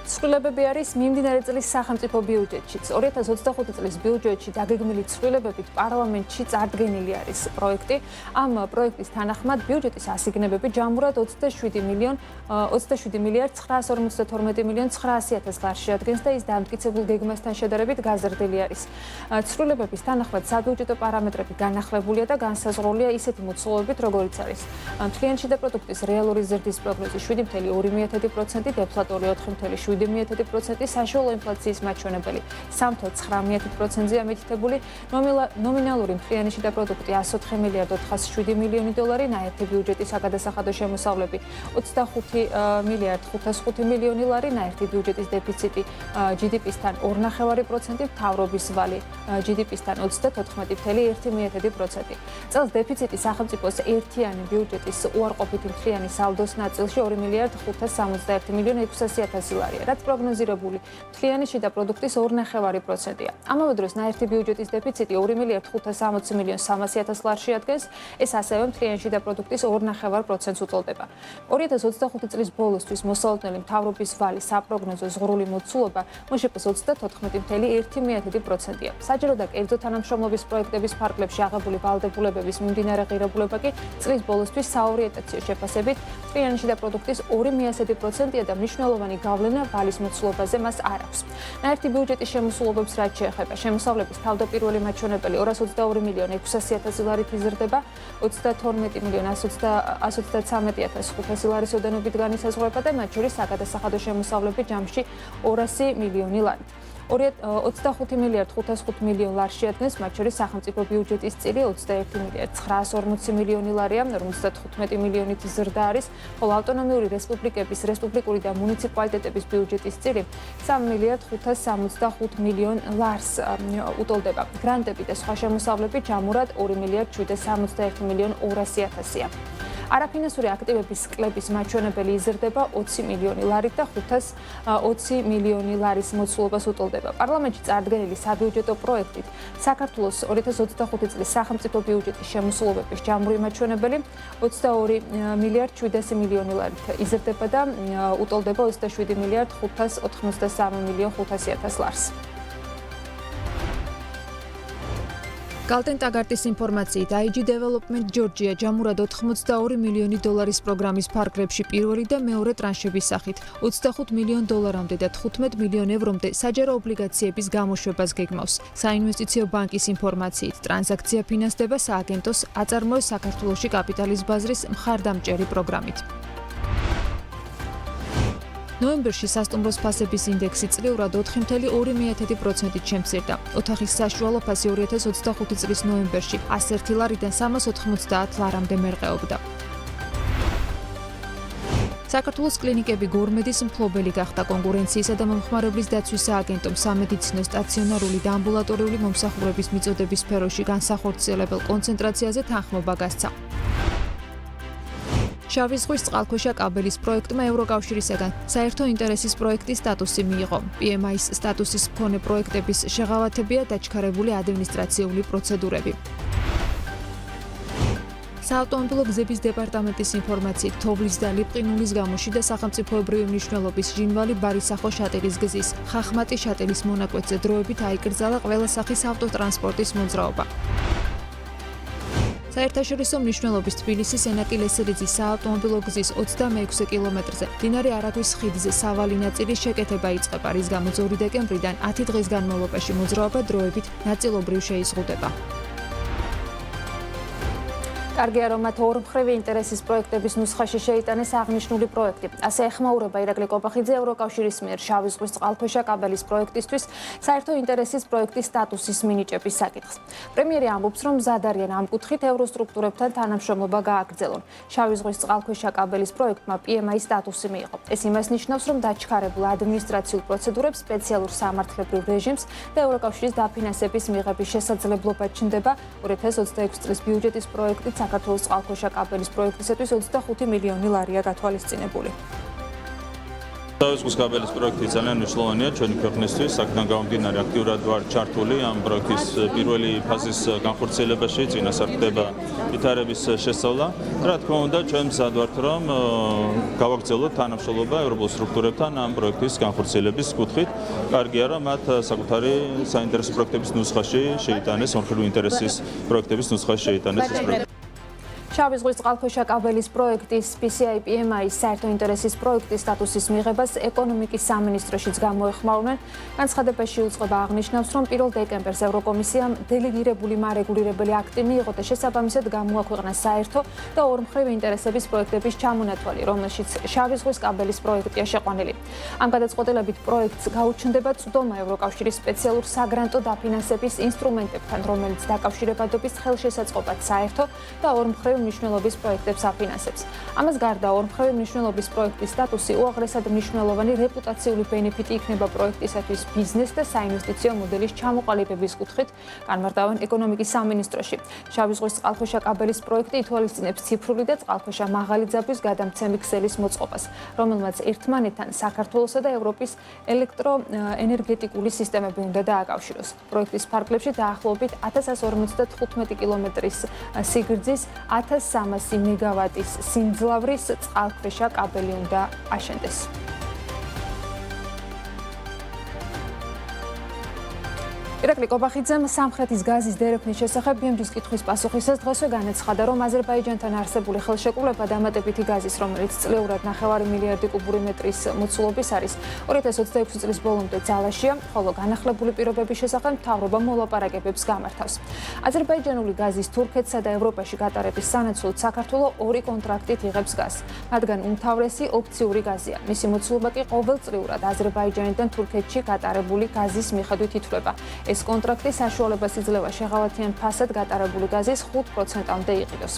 ცვლილებები არის მიმდინარე წლის სახელმწიფო ბიუჯეტშიც. 2025 წლის ბიუჯეტში დაგეგმილი ცვლილებებით პარლამენტში წარდგენილი არის პროექტი. ამ პროექტის თანახმად ბიუჯეტის ასიგნებები ჯამურად 27 მილიარდ 952 მილიონ 900.000 ლარს შეადგენს და ის დამტკიცებულ გეგმასთან შედარებით გაზრდილი არის. ცვლილებების თანახმად საბიუჯეტო პარამეტრები განახლებულია და განსაზღვრულია ისეთი მოცულობებით, როგორიც არის მთლიანი შიდა პროდუქტის რეალური ზრდის პროგნოზი 7.2%, დეფლატორი 4.7%, საშუალო ინფლაციის მაჩვენებელი 3.9%-ზე ამითითებული, ნომინალური მთლიანი შიდა პროდუქტი 104 მილიარდ 407 მილიონი დოლარი, ნაერთი ბიუჯეტის საგადასახადო შემოსავლები 25 მილიარდ 505 მილიონი ლარი, ნაერთი ბიუჯეტის დეფიციტი GDP-სთან 2.5%, მთავრობის ვალი GDP-სთან 34.1%. წელს დეფიციტი სახელმწიფოს ერთიანი ბიუჯეტის უარყოფითი მთლიანი სალდოს ნაწილში 2 მილიარდ 561 მილიონ 600.000 ლარია, რაც პროგნოზირებული მთლიანი შიდა პროდუქტის 2.5%-ია. ამავე დროს ნაერთი ბიუჯეტის დეფიციტი 2 მილიარდ 560 მილიონ 300.000 ლარს შეადგენს, ეს ასევე მთლიანი შიდა პროდუქტის 2.5%-ს უტოლდება. 2025 წლის ბოლოსთვის მოსალოდნელი მთავრობის ვალი საპროგნოზო ზღვრული მოცულობა მშპ-ს 34.1%-ია. საჯარო და კერძო თანამშრომლობის პროექტების ფარგლებში აღებული ვალდებულებების მიმდინარე ღირებულება კი წლის ბოლოსთვის საორიენტაციო შეფასებით მთლიანი შიდა პროდუქტის 2.1%-ია და მნიშვნელოვანი გავლენა ვალის მოცულობაზე მას არ აქვს. ნაერთი ბიუჯეტის შემოსულობებს რაც შეეხება, შემოსავლების თავდაპირველი მაჩვენებელი 222 მილიონ 600.000 ლარით იზრდება, 32 მილიონ 133.500 ლარის ოდენობით განისაზღვრება და მათ შორის საგადასახადო შემოსავლები ჯამში 200 მილიონი ლარი. 25 მილიარდ 505 მილიონ ლარს შეადგენს, მათ შორის სახელმწიფო ბიუჯეტის წილი 21 მილიარდ 940 მილიონი ლარია, 55 მილიონით ზრდა არის, ხოლო ავტონომიური რესპუბლიკების, რესპუბლიკური და მუნიციპალიტეტების ბიუჯეტის წილი 3 მილიარდ 565 მილიონ ლარს უტოლდება. გრანტები და სხვა შემოსავლები ჯამურად 2 მილიარდ 761 მილიონ 200.000-ია. არაფინანსური აქტივების კლების მაჩვენებელი იზრდება 20 მილიონი ლარით და 520 მილიონი ლარის მოცულობას უტოლდება. პარლამენტში წარდგენილი საბიუჯეტო პროექტით საქართველოს 2025 წლის სახელმწიფო ბიუჯეტის შემოსულობების ჯამური მაჩვენებელი 22 მილიარდ 700 მილიონი ლარით იზრდება და უტოლდება 27 მილიარდ 583 მილიონ 500.000 ლარს. გალტენ-ტაგარტის ინფორმაციით, IG Development Georgia ჯამურად 82 მილიონი დოლარის პროგრამის ფარგლებში პირველი და მეორე ტრანშების სახით 25 მილიონ დოლარამდე და 15 მილიონ ევრომდე საჯარო ობლიგაციების გამოშვებას გეგმავს. საინვესტიციო ბანკის ინფორმაციით, ტრანზაქცია ფინანსდება სააგენტოს აწარმოეს საქართველოში კაპიტალის ბაზრის მხარდამჭერი პროგრამით. ნოემბერში სასტუმროს ფასების ინდექსი წლიურად 4.2%-ით შემცირდა. ოთახის საშუალო ფასი 2025 წლის ნოემბერში 101 ლარიდან 390 ლარამდე მერყეობდა. საქართველოს კლინიკები გორმედის მფლობელი გახდა. კონკურენციისა და მომხმარებლის დაცვის სააგენტომ სამედიცინო სტაციონარული და ამბულატორიული მომსახურების მიწოდების სფეროში განსახორციელებელ კონცენტრაციაზე თანხმობა გასცა. შავი ზღვის წყალქვეშა კაბელის პროექტმა ევროკავშირისაგან საერთო ინტერესის პროექტის სტატუსი მიიღო. PMI-ის სტატუსის მქონე პროექტების შეღავათებია დაჩქარებული ადმინისტრაციული პროცედურები. საავტომობილო გზების დეპარტამენტის ინფორმაციით, თოვლის და ლიპყინულის გამოში და სახელმწიფოებრივი მნიშვნელობის ჟინვალი ბარისახო შატილის გზის ხახმატი შატილის მონაკვეთზე დროებით აიკრძალა ყველა სახის ავტოტრანსპორტის მოძრაობა. საერთაშორისო მნიშვნელობის თბილისის ენაკი-ლესელიძის საავტომობილო გზის 26 კილომეტრზე მდინარე არაგვის ხიდზე სავალი ნაწილის შეკეთება იწყება, რის გამოც 2 დეკემბრიდან 10 დღის განმავლობაში მოძრაობა დროებით ნაწილობრივ შეიზღუდება. კარგია, რომ მათ ორმხრივი ინტერესის პროექტების ნუსხაში შეიტანეს აღნიშნული პროექტი. ასე ეხმაურება ირაკლი კობახიძე ევროკავშირის მიერ შავი ზღვის წყალქვეშა კაბელის პროექტისთვის საერთო ინტერესის პროექტის სტატუსის მინიჭების საკითხს. პრემიერი ამბობს, რომ მზად არიან ამ კუთხით ევროსტრუქტურებთან თანამშრომლობა გააგრძელონ. შავი ზღვის წყალქვეშა კაბელის პროექტმა PMI სტატუსი მიიღო. ეს იმას ნიშნავს, რომ დაჩქარებულ ადმინისტრაციულ პროცედურებს, სპეციალურ სამართლებრივ რეჟიმს და ევროკავშირის დაფინანსების მიღების შესაძლებლობა ჩნდება 2026 წლის ბიუჯეტის პროექტით საქართველოს წყალქვეშა კაბელის პროექტისათვის 25 მილიონი ლარია გათვალისწინებული. თავისუფლების კაბელის პროექტი ძალიან მნიშვნელოვანია ჩვენი ქვეყნისთვის. აქედან გამომდინარე აქტიურად ვარ ჩართული ამ პროექტის პირველი ფაზის განხორციელებაში, წინასწარ ხდება ვითარების შესწავლა. რა თქმა უნდა, ჩვენ მზად ვართ, რომ გავაგრძელოთ თანამშრომლობა ევროპულ სტრუქტურებთან ამ პროექტის განხორციელების კუთხით. კარგია, რომ მათ საკუთარი საინტერესო პროექტების ნუსხაში შეიტანეს, ორმხრივი ინტერესის პროექტების ნუსხაში შეიტანეს ეს პროექტი. შავი ზღვის წყალქვეშა კაბელის პროექტის PCI-PMI-ის საერთო ინტერესის პროექტის სტატუსის მიღებას ეკონომიკის სამინისტროშიც გამოეხმაურნენ. განცხადებაში უწყება აღნიშნავს, რომ 1 დეკემბერს ევროკომისიამ დელეგირებული მარეგულირებელი აქტი მიიღო და შესაბამისად გამოაქვეყნა საერთო და ორმხრივი ინტერესების პროექტების ჩამონათვალი, რომელშიც შავი ზღვის კაბელის პროექტია შეყვანილი. ამ გადაწყვეტილებით პროექტს გაუჩნდება წვდომა ევროკავშირის სპეციალურ საგრანტო დაფინანსების ინსტრუმენტებთან, რომელიც დაკავშირებადობის ხელშესაწყობად საერთო და ორმხრივ მნიშვნელობის პროექტებს აფინანსებს. ამას გარდა ორმხრივი მნიშვნელობის პროექტის სტატუსი უაღრესად მნიშვნელოვანი რეპუტაციული ბენეფიტი იქნება პროექტისათვის ბიზნეს და საინვესტიციო მოდელის ჩამოყალიბების კუთხით, განმარტავენ ეკონომიკის სამინისტროში. შავი ზღვის წყალქვეშა კაბელის პროექტი ითვალისწინებს ციფრული და წყალქვეშა მაღალი ძაბვის გადამცემი ქსელის მოწყობას, რომელმაც ერთმანეთთან საქართველოსა და ევროპის ელექტროენერგეტიკული სისტემები უნდა დააკავშიროს. პროექტის ფარგლებში დაახლოებით 1155 კილომეტრის სიგრძის 1300 მეგავატის სიმძლავრის წყალქვეშა კაბელი უნდა აშენდეს. ირაკლი კობახიძემ სამხრეთის გაზის დერეფნის შესახებ ბმჯ-ის კითხვის პასუხისას დღესვე განაცხადა, რომ აზერბაიჯანთან არსებული ხელშეკრულება დამატებითი გაზის, რომელიც წლიურად 9 მილიარდი კუბური მეტრის მოცულობის არის, 2026 წლის ბოლომდე ძალაშია, ხოლო განახლებული პირობების შესახებ მთავრობა მოლაპარაკებებს გამართავს. აზერბაიჯანული გაზის თურქეთსა და ევროპაში გატარების სანაცვლოდ საქართველოს 2 კონტრაქტით იღებს გაზს. მათგან უმთავრესი ოფციური გაზია. მისი მოცულობა კი ყოველწლიურად აზერბაიჯანიდან თურქეთში გატარებული გაზის მიხედვით ითვლება. ეს კონტრაქტი საშუალებას იძლევა შეღავათიან ფასად გატარებული გაზის 5%-მდე იყიდოს.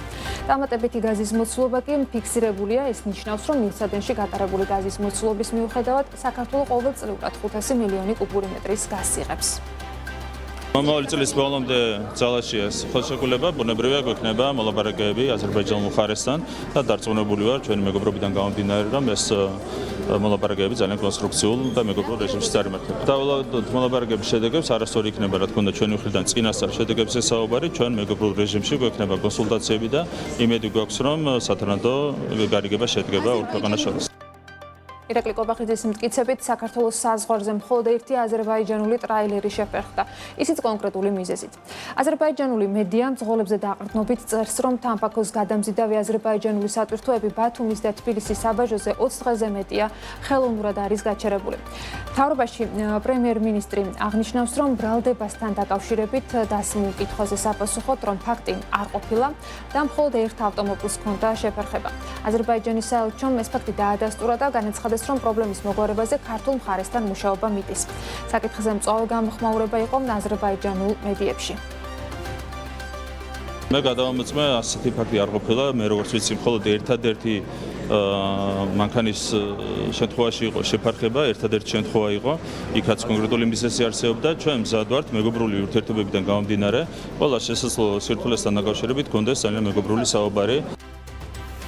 დამატებითი გაზის მოცულობა კი ფიქსირებულია, ეს ნიშნავს, რომ მილსადენში გატარებული გაზის მოცულობის მიუხედავად საქართველოს ყოველწლიურად 500 მილიონი კუბური მეტრის გაზს იღებს. მომავალი წლის ბოლომდე ძალაშია ეს ხელშეკრულება, ბუნებრივია გვექნება მოლაპარაკებები აზერბაიჯანულ მხარესთან და დარწმუნებული ვარ ჩვენი მეგობრობიდან გამომდინარე, რომ ეს მოლაპარაკებები ძალიან კონსტრუქციულ და მეგობრულ რეჟიმში წარიმართება. დავუვადოთ მოლაპარაკების შედეგებს არასწორი იქნება, რა თქმა უნდა, ჩვენი მხრიდან წინასწარ შედეგებზე საუბარი, ჩვენ მეგობრულ რეჟიმში გვექნება კონსულტაციები და იმედი გვაქვს, რომ სათანადო გარიგება შედგება ორ ქვეყანას შორის. ირაკლი კობახიძის მტკიცებით საქართველოს საზღვარზე მხოლოდ ერთი აზერბაიჯანული ტრაილერი შეფერხდა, ისიც კონკრეტული მიზეზით. აზერბაიჯანული მედია მძღოლებზე დაყრდნობით წერს, რომ თამბაქოს გადამზიდავი აზერბაიჯანული სატვირთოები ბათუმის და თბილისის საბაჟოზე 20 დღეზე მეტია ხელოვნურად არის გაჩერებული. მთავრობაში პრემიერ-მინისტრი აღნიშნავს, რომ ბრალდებასთან დაკავშირებით დასმულ კითხვაზე საპასუხოდ, რომ ფაქტი არ ყოფილა და მხოლოდ ერთ ავტომობილს ჰქონდა შეფერხება. აზერბაიჯანის საელჩომ ეს ფაქტი დაადასტურა და განაცხადა, რომ პრობლემის მოგვარებაზე ქართულ მხარესთან მუშაობა მიდის. საკითხზე მწვავე გამოხმაურება იყო აზერბაიჯანულ მედიებში. მე გადავამოწმე ასეთი ფაქტი არ ყოფილა, მე როგორც ვიცი, მხოლოდ ერთადერთი მანქანის შემთხვევაში იყო შეფარხება, ერთადერთი შემთხვევა იყო, იქაც კონკრეტული მიზეზი არსებობდა, ჩვენ მზად ვართ მეგობრული ურთიერთობებიდან გამომდინარე, ყველა შესაძლო სირთულესთან დაკავშირებით გქონდეს ძალიან მეგობრული საუბარი.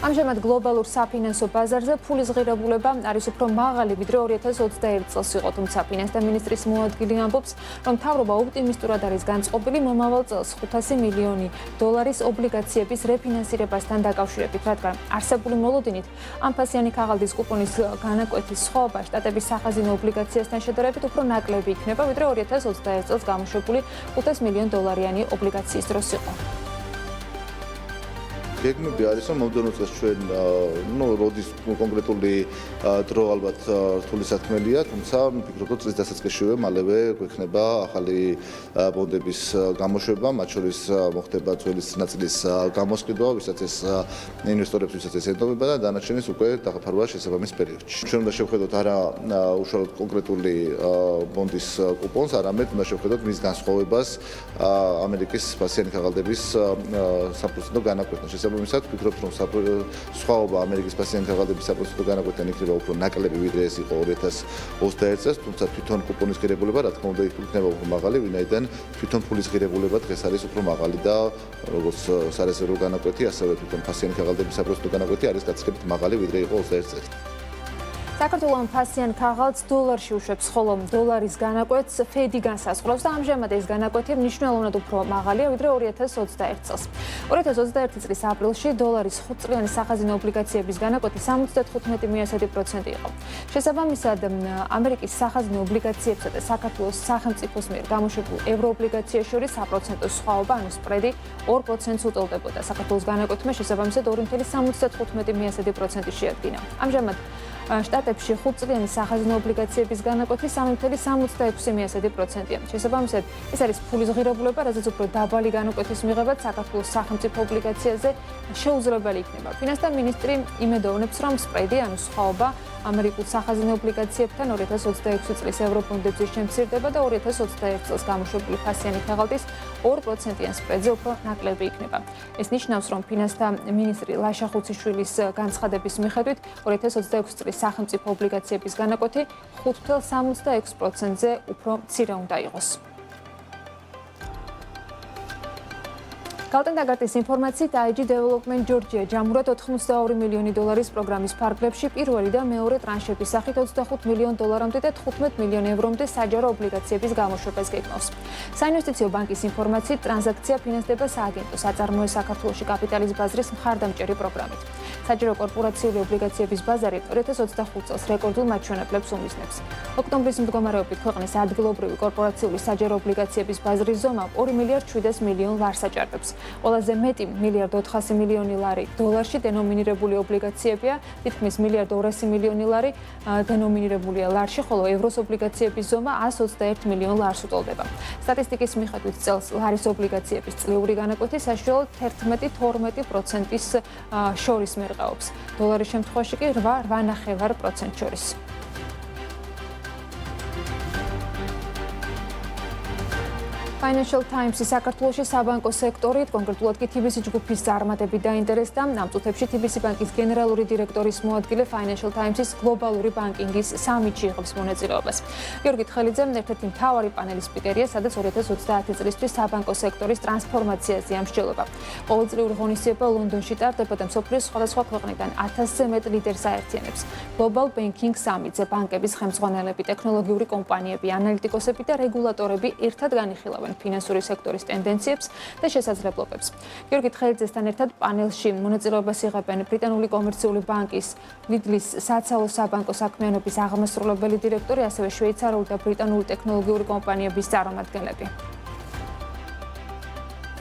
ამჟამად გლობალურ საფინანსო ბაზარზე ფულის ღირებულება არის უფრო მაღალი, ვიდრე 2021 წელს იყო, თუმცა ფინანსთა მინისტრის მოადგილე ამბობს, რომ მთავრობა ოპტიმისტურად არის განწყობილი მომავალ წელს 500 მილიონი დოლარის ობლიგაციების რეფინანსირებასთან დაკავშირებით, რადგან არსებული მოლოდინით ამფასიანი ქაღალდის კუპონის განაკვეთის სხვაობა შტატების სახაზინო ობლიგაციასთან შედარებით უფრო ნაკლები იქნება, ვიდრე 2021 წელს გამოშვებული 500 მილიონ დოლარიანი ობლიგაციის დროს იყო. გეგმები არის, რომ მომდევნო წელს ჩვენ როდის კონკრეტული დრო ალბათ რთული საქმეა, თუმცა ვფიქრობ, რომ წლის დასაწყისშივე მალევე გვექნება ახალი ბონდების გამოშვება, მათ შორის მოხდება ძველი ნაწილის გამოსყიდვა, ვისაც ეს ინვესტორებს ვისაც ეს ეთმობა და დანარჩენის უკვე დაღაფარვა შესაბამის პერიოდში. ჩვენ უნდა შევხედოთ არა უშუალოდ კონკრეტული ბონდის კუპონს, არამედ უნდა შევხედოთ მის განსხვავებას ამერიკის ფასიანი ქაღალდების საპროცენტო განაკვეთთან. შესაბამისად, ვფიქრობ, რომ სხვაობა ამერიკის ფასიანი ქაღალდების საპროცენტო განაკვეთთან იქნება უფრო ნაკლები, ვიდრე ეს იყო 2021 წელს, თუმცა თვითონ კუპონის ღირებულება, რა თქმა უნდა, იქნება უფრო მაღალი, ვინაიდან თვითონ ფულის ღირებულება დღეს არის უფრო მაღალი და როგორც სარეზერვო განაკვეთი, ასევე თვითონ ფასიანი ქაღალდების საპროცენტო განაკვეთი არის გაცილებით მაღალი, ვიდრე იყო 21 წელს. საქართველოს ფასიან ქაღალდს დოლარში უშვებს, ხოლო დოლარის განაკვეთს ფედი განსაზღვრავს და ამჟამად ეს განაკვეთი მნიშვნელოვნად უფრო მაღალია, ვიდრე 2021 წელს. 2021 წლის აპრილში დოლარის 5 წლიანი სახაზინო ობლიგაციების განაკვეთი 75% იყო. შესაბამისად, ამერიკის სახაზინო ობლიგაციებსა და საქართველოს სახელმწიფოს მიერ გამოშვებულ ევროობლიგაციებს შორის საპროცენტო სხვაობა, ანუ სპრედი 2%-ს უტოლდებოდა. საქართველოს განაკვეთმა შესაბამისად 2.75% შეადგინა. ამჟამად შტატებში 5 წლიანი სახაზინო ობლიგაციების განაკვეთი 3.66%-ია. შესაბამისად, ეს არის ფულის ღირებულება, რაზეც უფრო დაბალი განაკვეთის მიღებაც საქართველოს სახელმწიფო ობლიგაციაზე შეუძლებელი იქნება. ფინანსთა მინისტრი იმედოვნებს, რომ სპრედი, ანუ სხვაობა ამერიკულ სახაზინო ობლიგაციებთან 2026 წლის ევრობონდებზე შემცირდება და 2021 წელს გამოშვებული ფასიანი ქაღალდის 2%-იან სპრედზე უფრო ნაკლები იქნება. ეს ნიშნავს, რომ ფინანსთა მინისტრი ლაშა ხუციშვილის განცხადების მიხედვით 2026 წლის სახელმწიფო ობლიგაციების განაკვეთი 5.66%-ზე უფრო მცირე უნდა იყოს. Galten-Dagartis ინფორმაციით IG Development Georgia ჯამურად 82 მილიონი დოლარის პროგრამის ფარგლებში პირველი და მეორე ტრანშების სახით 25 მილიონ დოლარამდე და 15 მილიონ ევრომდე საჯარო ობლიგაციების გამოშვებას გეგმავს. საინვესტიციო ბანკის ინფორმაციით ტრანზაქცია ფინანსდება სააგენტო საწარმოო საქართველოში კაპიტალის ბაზრის მხარდამჭერი პროგრამით. საჯარო კორპორაციული ობლიგაციების ბაზარი 2025 წელს რეკორდულ მაჩვენებლებს უმიზნებს. ოქტომბრის მდგომარეობით ქვეყნის ადგილობრივი კორპორაციული საჯარო ობლიგაციების ბაზრის ზომა 2 მილიარდ 700 მილიონ ლარს აჭარბებს. ყველაზე მეტი მილიარდ 400 მილიონი ლარი დოლარში დენომინირებული ობლიგაციებია, თითქმის მილიარდ 200 მილიონი ლარი დენომინირებულია ლარში, ხოლო ევროს ობლიგაციების ზომა 121 მილიონ ლარს უტოლდება. სტატისტიკის მიხედვით წელს ლარის ობლიგაციების წლიური განაკვეთი საშუალოდ 11-12%-ის შორის მერყეობს. დოლარის შემთხვევაში კი 8-8.5% შორის. Financial Times-ი საქართველოში საბანკო სექტორით, კონკრეტულად კი TBC ჯგუფის წარმატებით დაინტერესდა. ამ წუთებში TBC ბანკის გენერალური დირექტორის მოადგილე Financial Times-ის გლობალური ბანკინგის სამიტში იღებს მონაწილეობას. გიორგი თხელიძე ერთ-ერთი მთავარი პანელის სპიკერია, სადაც 2030 წლისთვის საბანკო სექტორის ტრანსფორმაციაზე ამსჯელობა. ყოველწლიური ღონისძიება ლონდონში ტარდება და მსოფლიოს სხვადასხვა ქვეყნიდან 1000-ზე მეტ ლიდერს აერთიანებს. Global Banking Summit-ზე ბანკების ხელმძღვანელები, ტექნოლოგიური კომპანიები, ანალიტიკოსები და რეგულატორები ერთად განიხილავენ ფინანსური სექტორის ტენდენციებს და შესაძლებლობებს. გიორგი თხელიძესთან ერთად პანელში მონაწილეობას იღებენ ბრიტანული კომერციული ბანკის ლიდლის საცალო საბანკო საქმიანობის აღმასრულებელი დირექტორი, ასევე შვეიცარიული და ბრიტანული ტექნოლოგიური კომპანიების წარმომადგენლები.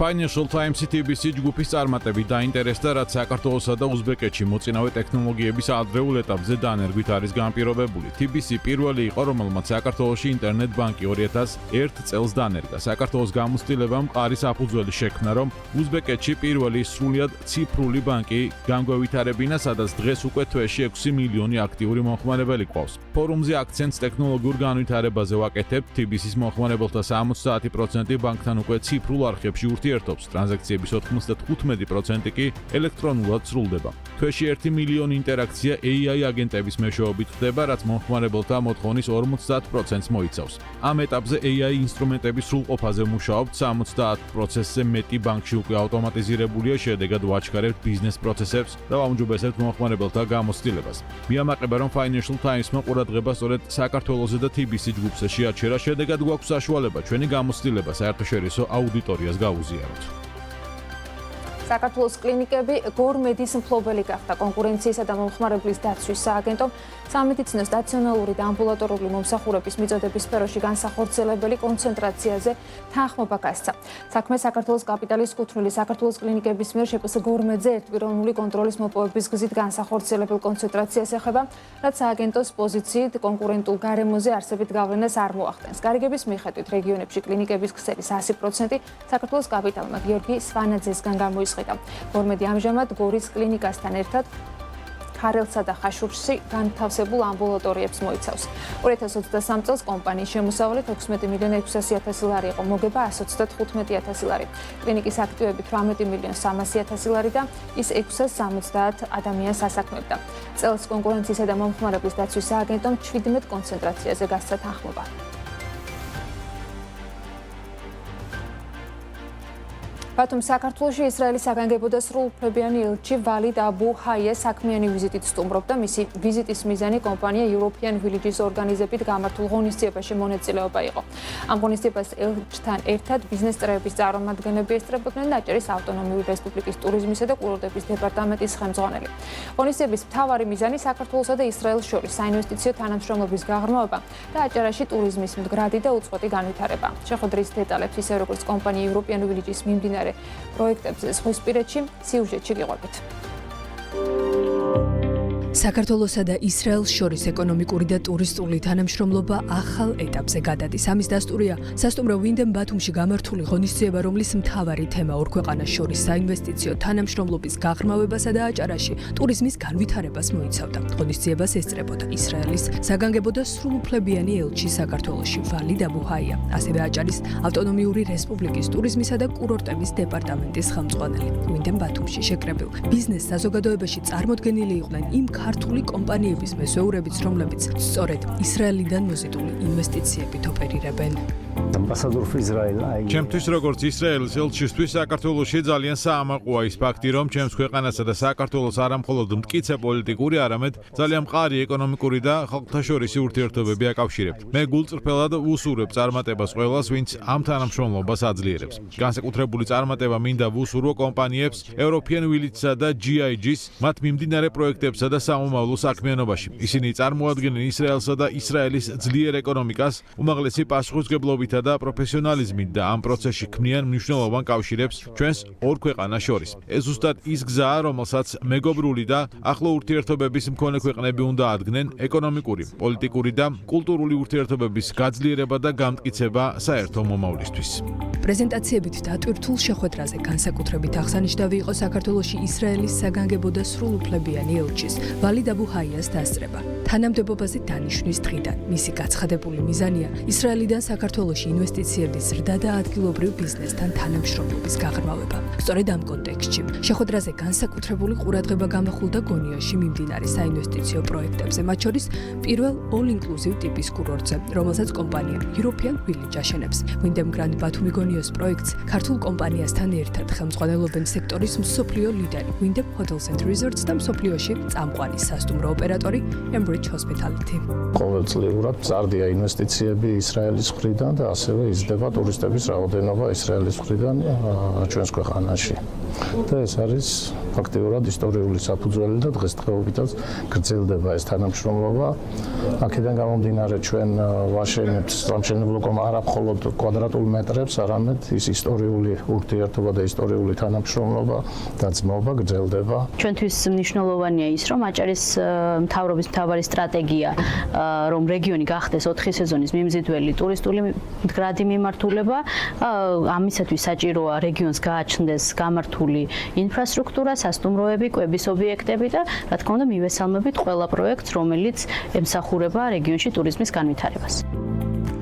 Financial Times-ი TBC ჯგუფის წარმატებით დაინტერესდა, რაც საქართველოსა და უზბეკეთში მოწინავე ტექნოლოგიების ადრეულ ეტაპზე დანერგვით არის განპირობებული. TBC პირველი იყო, რომელმაც საქართველოში ინტერნეტ ბანკი 2001 წელს დანერგა. საქართველოს გამოცდილებამ მყარი საფუძველი შექმნა, რომ უზბეკეთში პირველი სრულიად ციფრული ბანკი განგვევითარებინა, სადაც დღეს უკვე თვეში 6 მილიონი აქტიური მომხმარებელი ყავს. ფორუმზე აქცენტს ტექნოლოგიურ განვითარებაზე ვაკეთებ. TBC-ის მომხმარებელთა 70% ბანკთან უკვე ციფრულ არხებში ურთიერთობს, ტრანზაქციების 95% კი ელექტრონულად სრულდება. თვეში 1 მილიონი ინტერაქცია AI აგენტების მეშვეობით ხდება, რაც მომხმარებელთა მოთხოვნის 50%-ს მოიცავს. ამ ეტაპზე AI ინსტრუმენტების სრულყოფაზე მუშაობთ, 70%-ზე მეტი ბანკში უკვე ავტომატიზირებულია, შედეგად ვაჩქარებთ ბიზნეს პროცესებს და ვაუმჯობესებთ მომხმარებელთა გამოცდილებას. მიამაყება, რომ Financial Times-მა ყურადღება სწორედ საქართველოზე და TBC ჯგუფზე შეაჩერა, შედეგად გვაქვს საშუალება ჩვენი გამოცდილება საერთაშორისო აუდიტორიას გაუზიაროთ. საქართველოს კლინიკები გორმედის მფლობელი გახდა. კონკურენციისა და მომხმარებლის დაცვის სააგენტომ სამედიცინო სტაციონალური და ამბულატორული მომსახურების მიწოდების სფეროში განსახორციელებელი კონცენტრაციაზე თანხმობა გასცა. საქმე საქართველოს კაპიტალის კუთვნილი საქართველოს კლინიკების მიერ შეპს გორმედზე ერთპიროვნული კონტროლის მოპოვების გზით განსახორციელებელ კონცენტრაციას ეხება, რაც სააგენტოს პოზიციით კონკურენტულ გარემოზე არსებით გავლენას არ მოახდენს. გარიგების მიხედვით რეგიონებში კლინიკების ქსელის 100% საქართველოს კაპიტალმა გიორგი სვანაძესგან გამოისყიდა. გორმედი ამჟამად გორის კლინიკასთან ერთად ხარელსა და ხაშურში განთავსებულ ამბულატორიებს მოიცავს. 2023 წელს კომპანიის შემოსავალი 16.600.000 ლარი იყო, მოგება 135.000 ლარი. კლინიკის აქტივები 18.300.000 ლარი და ის 670 ადამიანს ასაქმებდა. წელს კონკურენციისა და მომხმარებლის დაცვის სააგენტომ 17 კონცენტრაციაზე გასცა თანხმობა. ბათუმ საქართველოში ისრაელის საგანგებო და სრულუფლებიანი ელჩი ვალიდ აბუ ჰაია საქმიანი ვიზიტით სტუმრობდა. მისი ვიზიტის მიზანი კომპანია European Villages ორგანიზებით გამართულ ღონისძიებაში მონაწილეობა იყო. ამ ღონისძიებას ელჩთან ერთად ბიზნეს წრეების წარმომადგენლები ესწრებოდნენ ნაჭერის ავტონომიური რესპუბლიკის ტურიზმისა და კულტურის დეპარტამენტის ხელმძღვანელი. ღონისძიების მთავარი მიზანი საქართველოსა და ისრაელს შორის საინვესტიციო თანამშრომლობის გაღრმავება და აჭარაში ტურიზმის მდგრადი და უწყვეტი განვითარება. შეხვედრის დეტალებს ისე როგორც კომპანია European Villages მიმდინარე პროექტებზე ზღვისპირეთში სიუჟეტში გიყვებით. საქართველოსა და ისრაელს შორის ეკონომიკური და ტურისტული თანამშრომლობა ახალ ეტაპზე გადადის. ამის დასტურია სასტუმრო ვინდემ ბათუმში გამართული ღონისძიება, რომლის მთავარი თემა ორ ქვეყანას შორის საინვესტიციო თანამშრომლობის გაღრმავებასა და აჭარაში ტურიზმის განვითარებას მოიცავდა. ღონისძიებას ესწრებოდა ისრაელის საგანგებო და სრულუფლებიანი ელჩი საქართველოში ვალიდ აბუ ჰაია, ასევე აჭარის ავტონომიური რესპუბლიკის ტურიზმისა და კურორტების დეპარტამენტის ხელმძღვანელი. ვინდემ ბათუმში შეკრებილ ბიზნეს საზოგადოებაში წარმოდგენილი იყვნენ იმ ქართული კომპანიების მესვეურებიც, რომლებიც სწორედ ისრაელიდან მოზიდული ინვესტიციებით ოპერირებენ. ჩემთვის როგორც ისრაელის ელჩისთვის საქართველოში ძალიან საამაყოა ის ფაქტი, რომ ჩემს ქვეყანასა და საქართველოს არა მხოლოდ მტკიცე პოლიტიკური, არამედ ძალიან მყარი ეკონომიკური და ხალხთაშორისი ურთიერთობები აკავშირებთ. მე გულწრფელად ვუსურებ წარმატებას ყველას, ვინც ამ თანამშრომლობას აძლიერებს. განსაკუთრებული წარმატება მინდა ვუსურო კომპანიებს European Villages-სა და GIG-ს მათ მიმდინარე პროექტებსა და სამომავლო საქმიანობაში. ისინი წარმოადგენენ ისრაელსა და ისრაელის ძლიერ ეკონომიკას, უმაღლესი პასუხისმგებლობითა და პროფესიონალიზმით და ამ პროცესში ქმნიან მნიშვნელოვან კავშირებს ჩვენს ორ ქვეყანას შორის. ეს ზუსტად ის გზაა, რომელსაც მეგობრული და ახლო ურთიერთობების მქონე ქვეყნები უნდა ადგენენ ეკონომიკური, პოლიტიკური და კულტურული ურთიერთობების გაძლიერება და გამტკიცება საერთო მომავლისთვის. პრეზენტაციებით დატვირთულ შეხვედრაზე განსაკუთრებით აღსანიშნავი იყო საქართველოში ისრაელის საგანგებო და სრულუფლებიანი ელჩის ვალიდ აბუ ჰაიას დასწრება. თანამდებობაზე დანიშვნის დღიდან მისი გაცხადებული მიზანია ისრაელიდან საქართველოში ინვესტიციების ზრდა და ადგილობრივ ბიზნესთან თანამშრომლობის გაღრმავება. სწორედ ამ კონტექსტში შეხვედრაზე განსაკუთრებული ყურადღება გამახვილდა გონიაში მიმდინარე საინვესტიციო პროექტებზე, მათ შორის პირველ all-inclusive ტიპის კურორტზე, რომელსაც კომპანია European Village აშენებს. ვინდემ Grand Batumi გონიოს პროექტს ქართულ კომპანიასთან ერთად ხელმძღვანელობენ სექტორის მსოფლიო ლიდერი ვინდემ Hotels and Resorts და მსოფლიოში წამყვანი სასტუმრო ოპერატორი Embridge Hospitality. ყოველწლიურად მზარდია ინვესტიციები ისრაელის მხრიდან და ასევე იზრდება ტურისტების რაოდენობა ისრაელის მხრიდან ჩვენს ქვეყანაში. და ეს არის ფაქტიურად ისტორიული საფუძველი და დღესდღეობითაც გრძელდება ეს თანამშრომლობა. აქედან გამომდინარე ჩვენ ვაშენებთ სამშენებლო არა მხოლოდ კვადრატულ მეტრებს, არამედ ის ისტორიული ურთიერთობა და ისტორიული თანამშრომლობა და ძმობა გრძელდება. ჩვენთვის მნიშვნელოვანია ის, რომ აჭარის მთავრობის მთავარი სტრატეგია, რომ რეგიონი გახდეს 4 სეზონის მიმზიდველი ტურისტული მდგრადი მიმართულება, ამისათვის საჭიროა რეგიონს გააჩნდეს გამართული ინფრასტრუქტურა, სასტუმროები, კვების ობიექტები და რა თქმა უნდა მივესალმებით ყველა პროექტს, რომელიც ემსახურება რეგიონში ტურიზმის განვითარებას.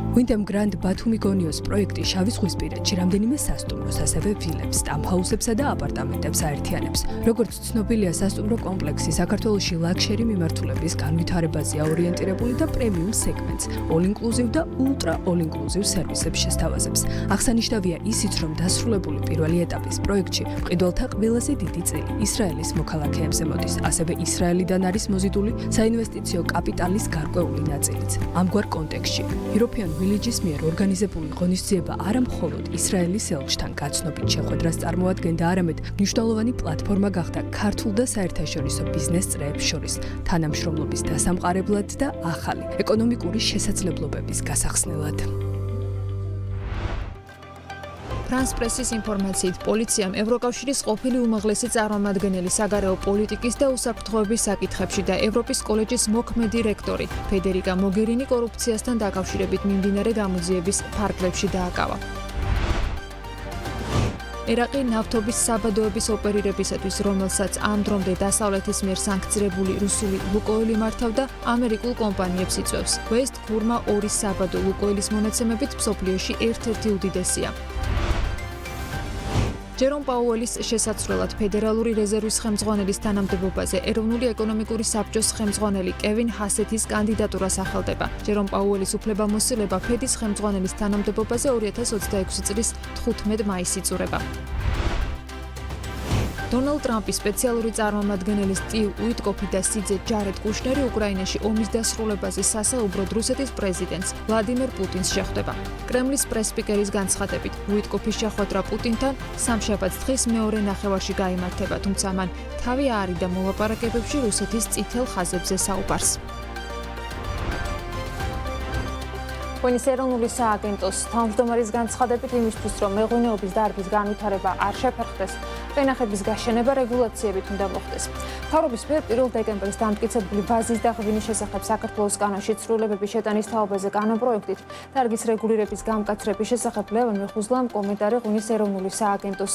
ვინდემ Grand Batumi გონიოს პროექტი შავი ზღვისპირეთში რამდენიმე სასტუმროს, ასევე ვილებს, სტამჰაუსებსა და აპარტამენტებს აერთიანებს. როგორც ცნობილია, სასტუმრო კომპლექსი საქართველოში ლაქშერი მიმართულების განვითარებაზეა ორიენტირებული და პრემიუმ სეგმენტს, all-inclusive და ultra all-inclusive სერვისებს შესთავაზებს. აღსანიშნავია ისიც, რომ დასრულებული პირველი ეტაპის პროექტში მყიდველთა ყველაზე დიდი წილი ისრაელის მოქალაქეებზე მოდის, ასევე ისრაელიდან არის მოზიდული საინვესტიციო კაპიტალის გარკვეული ნაწილიც. ამგვარ კონტექსტში European Villages მიერ ორგანიზებული ღონისძიება არა მხოლოდ ისრაელის ელჩთან გაცნობით შეხვედრას წარმოადგენდა, არამედ მნიშვნელოვანი პლატფორმა გახდა ქართულ და საერთაშორისო ბიზნეს წრეებს შორის თანამშრომლობის დასამყარებლად და ახალი ეკონომიკური შესაძლებლობების გასახსნელად. ფრანს პრესის ინფორმაციით, პოლიციამ ევროკავშირის ყოფილი უმაღლესი წარმომადგენელი საგარეო პოლიტიკის და უსაფრთხოების საკითხებში და ევროპის კოლეჯის მოქმედი რექტორი ფედერიკა მოგერინი კორუფციასთან დაკავშირებით მიმდინარე გამოძიების ფარგლებში დააკავა. ერაყი ნავთობის საბადოების ოპერირებისათვის, რომელსაც ამ დრომდე დასავლეთის მიერ სანქცირებული რუსული ლუკოილი მართავდა, ამერიკულ კომპანიებს იწვევს. West Kurma 2 საბადო ლუკოილის მონაცემებით მსოფლიოში ერთ-ერთი უდიდესია. ჯერომ პაუელის შესაცვლელად ფედერალური რეზერვის ხელმძღვანელის თანამდებობაზე ეროვნული ეკონომიკური საბჭოს ხელმძღვანელი კევინ ჰასეთის კანდიდატურას ახალდება. ჯერომ პაუელის უფლებამოსილება ფედის ხელმძღვანელის თანამდებობაზე 2026 წლის 15 მაისს იწურება. დონალდ ტრამპის სპეციალური წარმომადგენელი სტივ უიტკოფი და სიძე ჯარედ კუშნერი უკრაინაში ომის დასრულებაზე სასაუბროდ რუსეთის პრეზიდენტს ვლადიმერ პუტინს შეხვდება. კრემლის პრეს-სპიკერის განცხადებით, უიტკოფის შეხვედრა პუტინთან სამშაბათს დღის მეორე ნახევარში გაიმართება, თუმცა მან თავი აარიდა მოლაპარაკებებში რუსეთის წითელ ხაზებზე საუბარს. ვენის ეროვნული სააგენტოს თავმჯდომარის განცხადებით იმისთვის, რომ მეღვინეობის დარგის განვითარება არ შეფერხდეს, ვენახების გაშენება რეგულაციებით უნდა მოხდეს. მთავრობის მიერ 1 დეკემბერს დამტკიცებული ბაზის დაღვინის შესახებ საქართველოს კანონში ცვლილებების შეტანის თაობაზე კანონპროექტით დარგის რეგულირების გამკაცრების შესახებ ლევან მეხუზლამ კომენტარი ღვინის ეროვნული სააგენტოს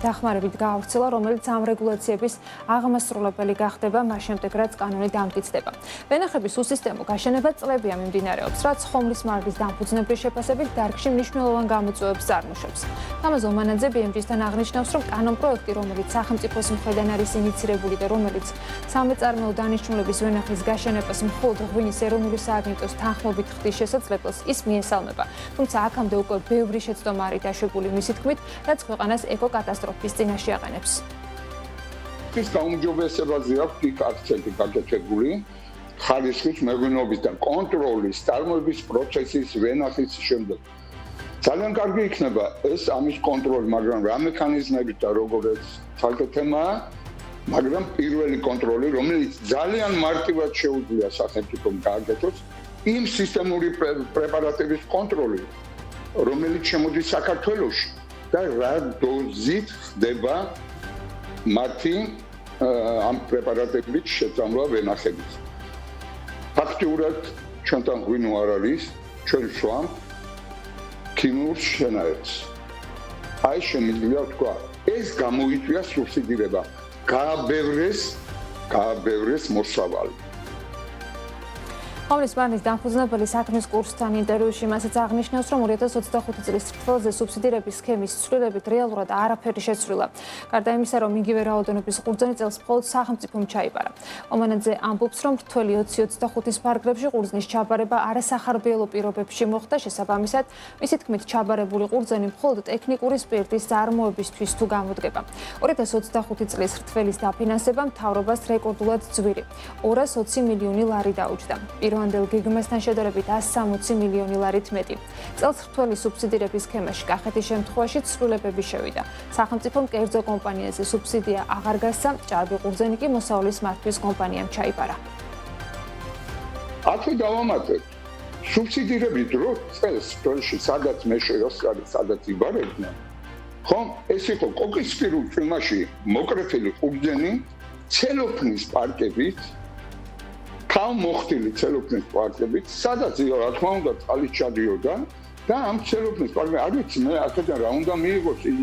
დახმარებით გაავრცელა, რომელიც ამ რეგულაციების აღმასრულებელი გახდება მას შემდეგ, რაც კანონი დამტკიცდება. ვენახების უსისტემო გაშენება წლებია მიმდინარეობს, რაც ხომლის მარგის დამფუძნებლის შეფასებით დარგში მნიშვნელოვან გამოწვევებს წარმოშობს. თამაზ ომანაძე BMG-სთან აღნიშნავს, რომ კანონპროექტი, რომელიც სახელმწიფოს მხრიდან არის ინიცირებული და რომელიც სამეწარმეო დანიშნულების ვენახის გაშენებას მხოლოდ ღვინის ეროვნული სააგენტოს თანხმობით ხდის შესაძლებელს, ის მიესალმება. თუმცა აქამდე უკვე ბევრი შეცდომა არის დაშვებული მისი თქმით, რაც ქვეყანას ეკოკატასტროფის წინაშე აყენებს. ის გაუმჯობესებაზე აქვს იქ აქცენტი გაკეთებული. ხარისხის მეღვინეობის და კონტროლის წარმოების პროცესის ვენახის შემდეგ. ძალიან კარგი იქნება ეს ამის კონტროლი, მაგრამ რა მექანიზმებით და როგორიც თალკე თემაა, მაგრამ პირველი კონტროლი, რომელიც ძალიან მარტივად შეუძლია სახელმწიფომ გააკეთოს, იმ სისტემური პრეპარატების კონტროლი, რომელიც შემოდის საქართველოში და რა დოზით ხდება მათი ამ პრეპარატებით შეწამლა ვენახების. ფაქტიურად ჩვენთან ღვინო არ არის, ჩვენ ვსვამ ქიმიურ შენაერთს. აი შემიძლია თქვა, ეს გამოიწვია სუბსიდირება, გააბევრეს მოსავალი. ხომლის მარნის დამფუძნებელი საქმის კურსთან ინტერვიუში მასაც აღნიშნავს, რომ 2025 წლის თვალზე სუბსიდირების სქემის ცვლილებით რეალურად არაფერი შეცვლილა. გარდა იმისა, რომ იგივე რაოდენობის ყურძენი წელს მხოლოდ სახელმწიფომ ჩაიბარა. ომანაძე ამბობს, რომ რთველი 20-25-ის ფარგლებში ყურძნის ჩაბარება არასახარბიელო პირობებში მოხდა, შესაბამისად, მისი თქმით, ჩაბარებული ყურძენი მხოლოდ ტექნიკური სპირტის წარმოებისთვის თუ გამოდგება. 2025 წლის რთველის დაფინანსება მთავრობას რეკორდულად ძვირი 220 მილიონი ლარი დაუჯდა. პირვანდელ გეგმასთან შედარებით 160 მილიონი ლარით მეტი. წელს რთველი სუბსიდირების სქემაში კახეთის შემთხვევაში ცვლილებები შევიდა. სახელმწიფომ კერძო კომპანიაზე სუბსიდია აღარ გასცა, ჭარბი ყურძენი კი მოსავლის მართვის კომპანიამ ჩაიბარა. ათი დავამატეთ. სუბსიდირების დრო წელს თვალში სადაც მეშეროს არის, სადაც იბარებდნენ. ხომ ეს იყო კოკისპირულ წვიმაში მოკრეფილი ყურძენი ცელოფნის პარკებით თავ მოხდილი ცელოფნის პარკებით, სადაც რა თქმა უნდა წყალიც ჩადიოდა და ამ ცელოფნის პარკები არ ვიცი მე აქედან რა უნდა მიიღოს იმ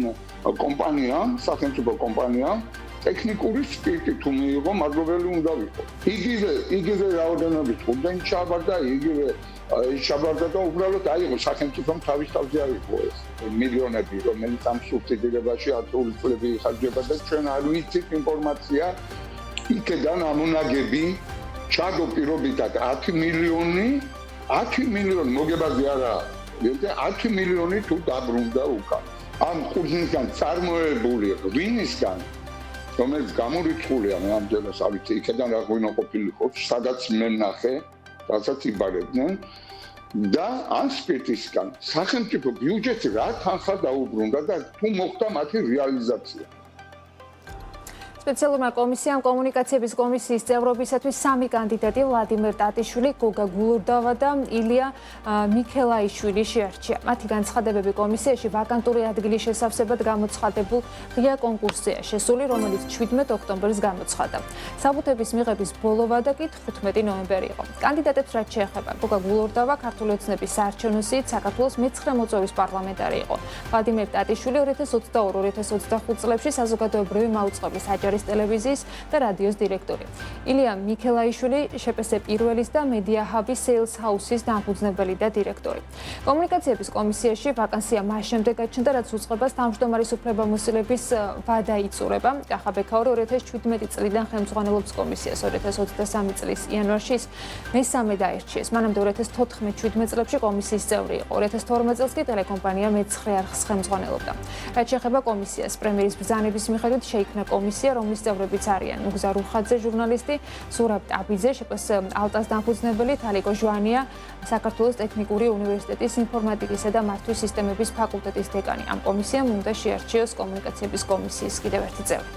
კომპანიამ, სახელმწიფო კომპანიამ ტექნიკური სპირტი თუ მიიღო, მადლობელი უნდა ვიყო. იგივე რაოდენობის ყურძენი ჩაბარდა, იგივე ჩაბარდა და უბრალოდ აიღო სახელმწიფომ თავის თავზე აიღო ეს მილიონები, რომელიც ამ სუბსიდირებაში ათეული წლები იხარჯება და ჩვენ არ ვიცით ინფორმაცია იქედან ამონაგები ჩადო პირობითად 10 მილიონი მოგებაზე არა, 10 მილიონი თუ დაბრუნდა უკან. ამ ყურძნისგან წარმოებული ღვინისგან, რომელიც გამორიცხულია, მე ამდენს არ ვიცი, იქედან რა ღვინო ყოფილიყო, სადაც მე ნახე, რასაც იბარებდნენ და ამ სპირტისგან სახელმწიფო ბიუჯეტი რა თანხა დაუბრუნდა და თუ მოხდა მათი რეალიზაცია. სპეციალურმა კომისიამ კომუნიკაციების კომისიის წევრობისათვის 3 კანდიდატი ვლადიმერ ტატიშვილი, გოგა გულურდავა და ილია მიქელაიშვილი შეარჩია. მათი განცხადებები კომისიაში ვაკანტური ადგილის შესავსებად გამოცხადებულ ღია კონკურსზეა შესული, რომელიც 17 ოქტომბერს გამოცხადდა. საბუთების მიღების ბოლო ვადა კი 15 ნოემბერი იყო. კანდიდატებს რაც შეეხება, გოგა გულურდავა ქართული ოცნების საარჩევნო სიით საქართველოს მე-9 მოწვევის პარლამენტარი იყო. ვლადიმერ ტატიშვილი 2022-2025 წლებში საზოგადოებრივი მაუწყებლის აჯარის ქუთაისის ტელევიზიის და რადიოს დირექტორი. ილია მიქელაიშვილი შეპეს პირველის და Media Hub-ის Sales House-ის დამფუძნებელი და დირექტორი. კომუნიკაციების კომისიაში ვაკანსია მას შემდეგ გაჩნდა, რაც უწყებას თავმჯდომარის უფლებამოსილების ვადა იწურება. კახაბექაური 2017 წლიდან ხელმძღვანელობს კომისიას. 2023 წლის იანვარში მესამე დაირჩიეს. მანამდე 2014-17 წლებში კომისიის წევრი იყო. 2012 წელს კი ტელეკომპანია მე-9 არხს ხელმძღვანელობდა. რაც შეეხება კომისიას, პრემიერის ბრძანების მიხედვით შეიქმნა კომისია, რომლის წევრებიც არიან ნუგზარ უხაძე, ჟურნალისტი, ზურაბ ტაბიძე, შეპეს ალტას დამფუძნებელი, თალიკო ჟვანია, საქართველოს ტექნიკური უნივერსიტეტის ინფორმატიკისა და მართვის სისტემების ფაკულტეტის დეკანი. ამ კომისიამ უნდა შეარჩიოს კომუნიკაციების კომისიის კიდევ ერთი წევრი.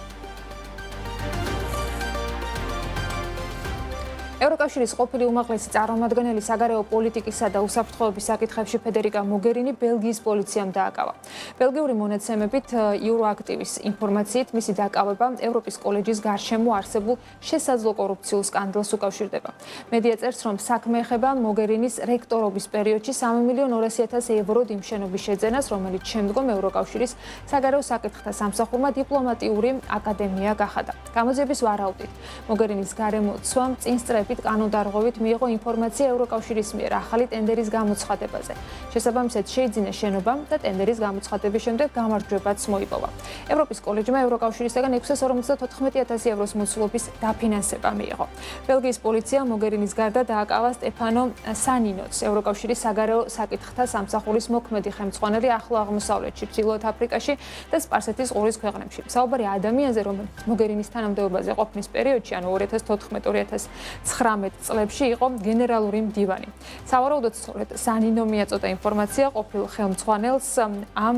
ევროკავშირის ყოფილი უმაღლესი წარმომადგენელი საგარეო პოლიტიკისა და უსაფრთხოების საკითხებში ფედერიკა მოგერინი ბელგიის პოლიციამ დააკავა. ბელგიური მონაცემებით იუროაქტივის ინფორმაციით მისი დაკავება ევროპის კოლეჯის გარშემო არსებულ შესაძლო კორუფციულ სკანდალს უკავშირდება. მედია წერს, რომ საქმე ეხება მოგერინის რექტორობის პერიოდში 3.200.000 ევროდ იმ შენობის შეძენას, რომელიც შემდგომ ევროკავშირის საგარეო საკითხთა სამსახურმა დიპლომატიური აკადემია გახადა. გამოძიების ვარაუდით, მოგერინის გარემოცვამ წინსწრებით კანონდარღვევით მიიღო ინფორმაცია ევროკავშირის მიერ ახალი ტენდერის გამოცხადებაზე. შესაბამისად შეიძინა შენობა და ტენდერის გამოცხადების შემდეგ გამარჯვებაც მოიპოვა. ევროპის კოლეჯმა ევროკავშირისგან 654.000 ევროს მოცულობის დაფინანსება მიიღო. ბელგიის პოლიცია მოგერინის გარდა დააკავა სტეფანო სანინოც, ევროკავშირის საგარეო საკითხთა სამსახურის მოქმედი ხელმძღვანელი ახლო აღმოსავლეთში, ჩრდილოეთ აფრიკაში და სპარსეთის ყურის ქვეყნებში. საუბარი ადამიანზე, რომელიც მოგერინის თანამდებობაზე ყოფნის პერიოდში, ანუ 2014-2019 წლებში იყო გენერალური მდივანი. სავარაუდოდ სწორედ სანინო მიაწოდა ინფორმაცია ყოფილ ხელმძღვანელს ამ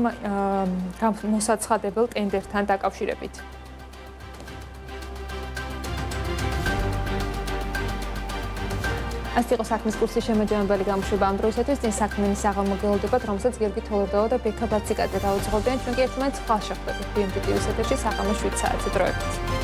მოსაცხადებელ ტენდერთან დაკავშირებით. ასეთი იყო საქმის კურსის შემაჯამებელი გამოშვება ამ დროისათვის. წინ საქმენი საღამოგელოდებათ, რომელსაც გიორგი თოლერდავა და ბექა ბაციკაძე დაუძღვებიან. ჩვენ კი ერთმანეთს ხვალ შეხვდებით BMT TV-ს ეთერში საღამოს 7 საათზე დროებით.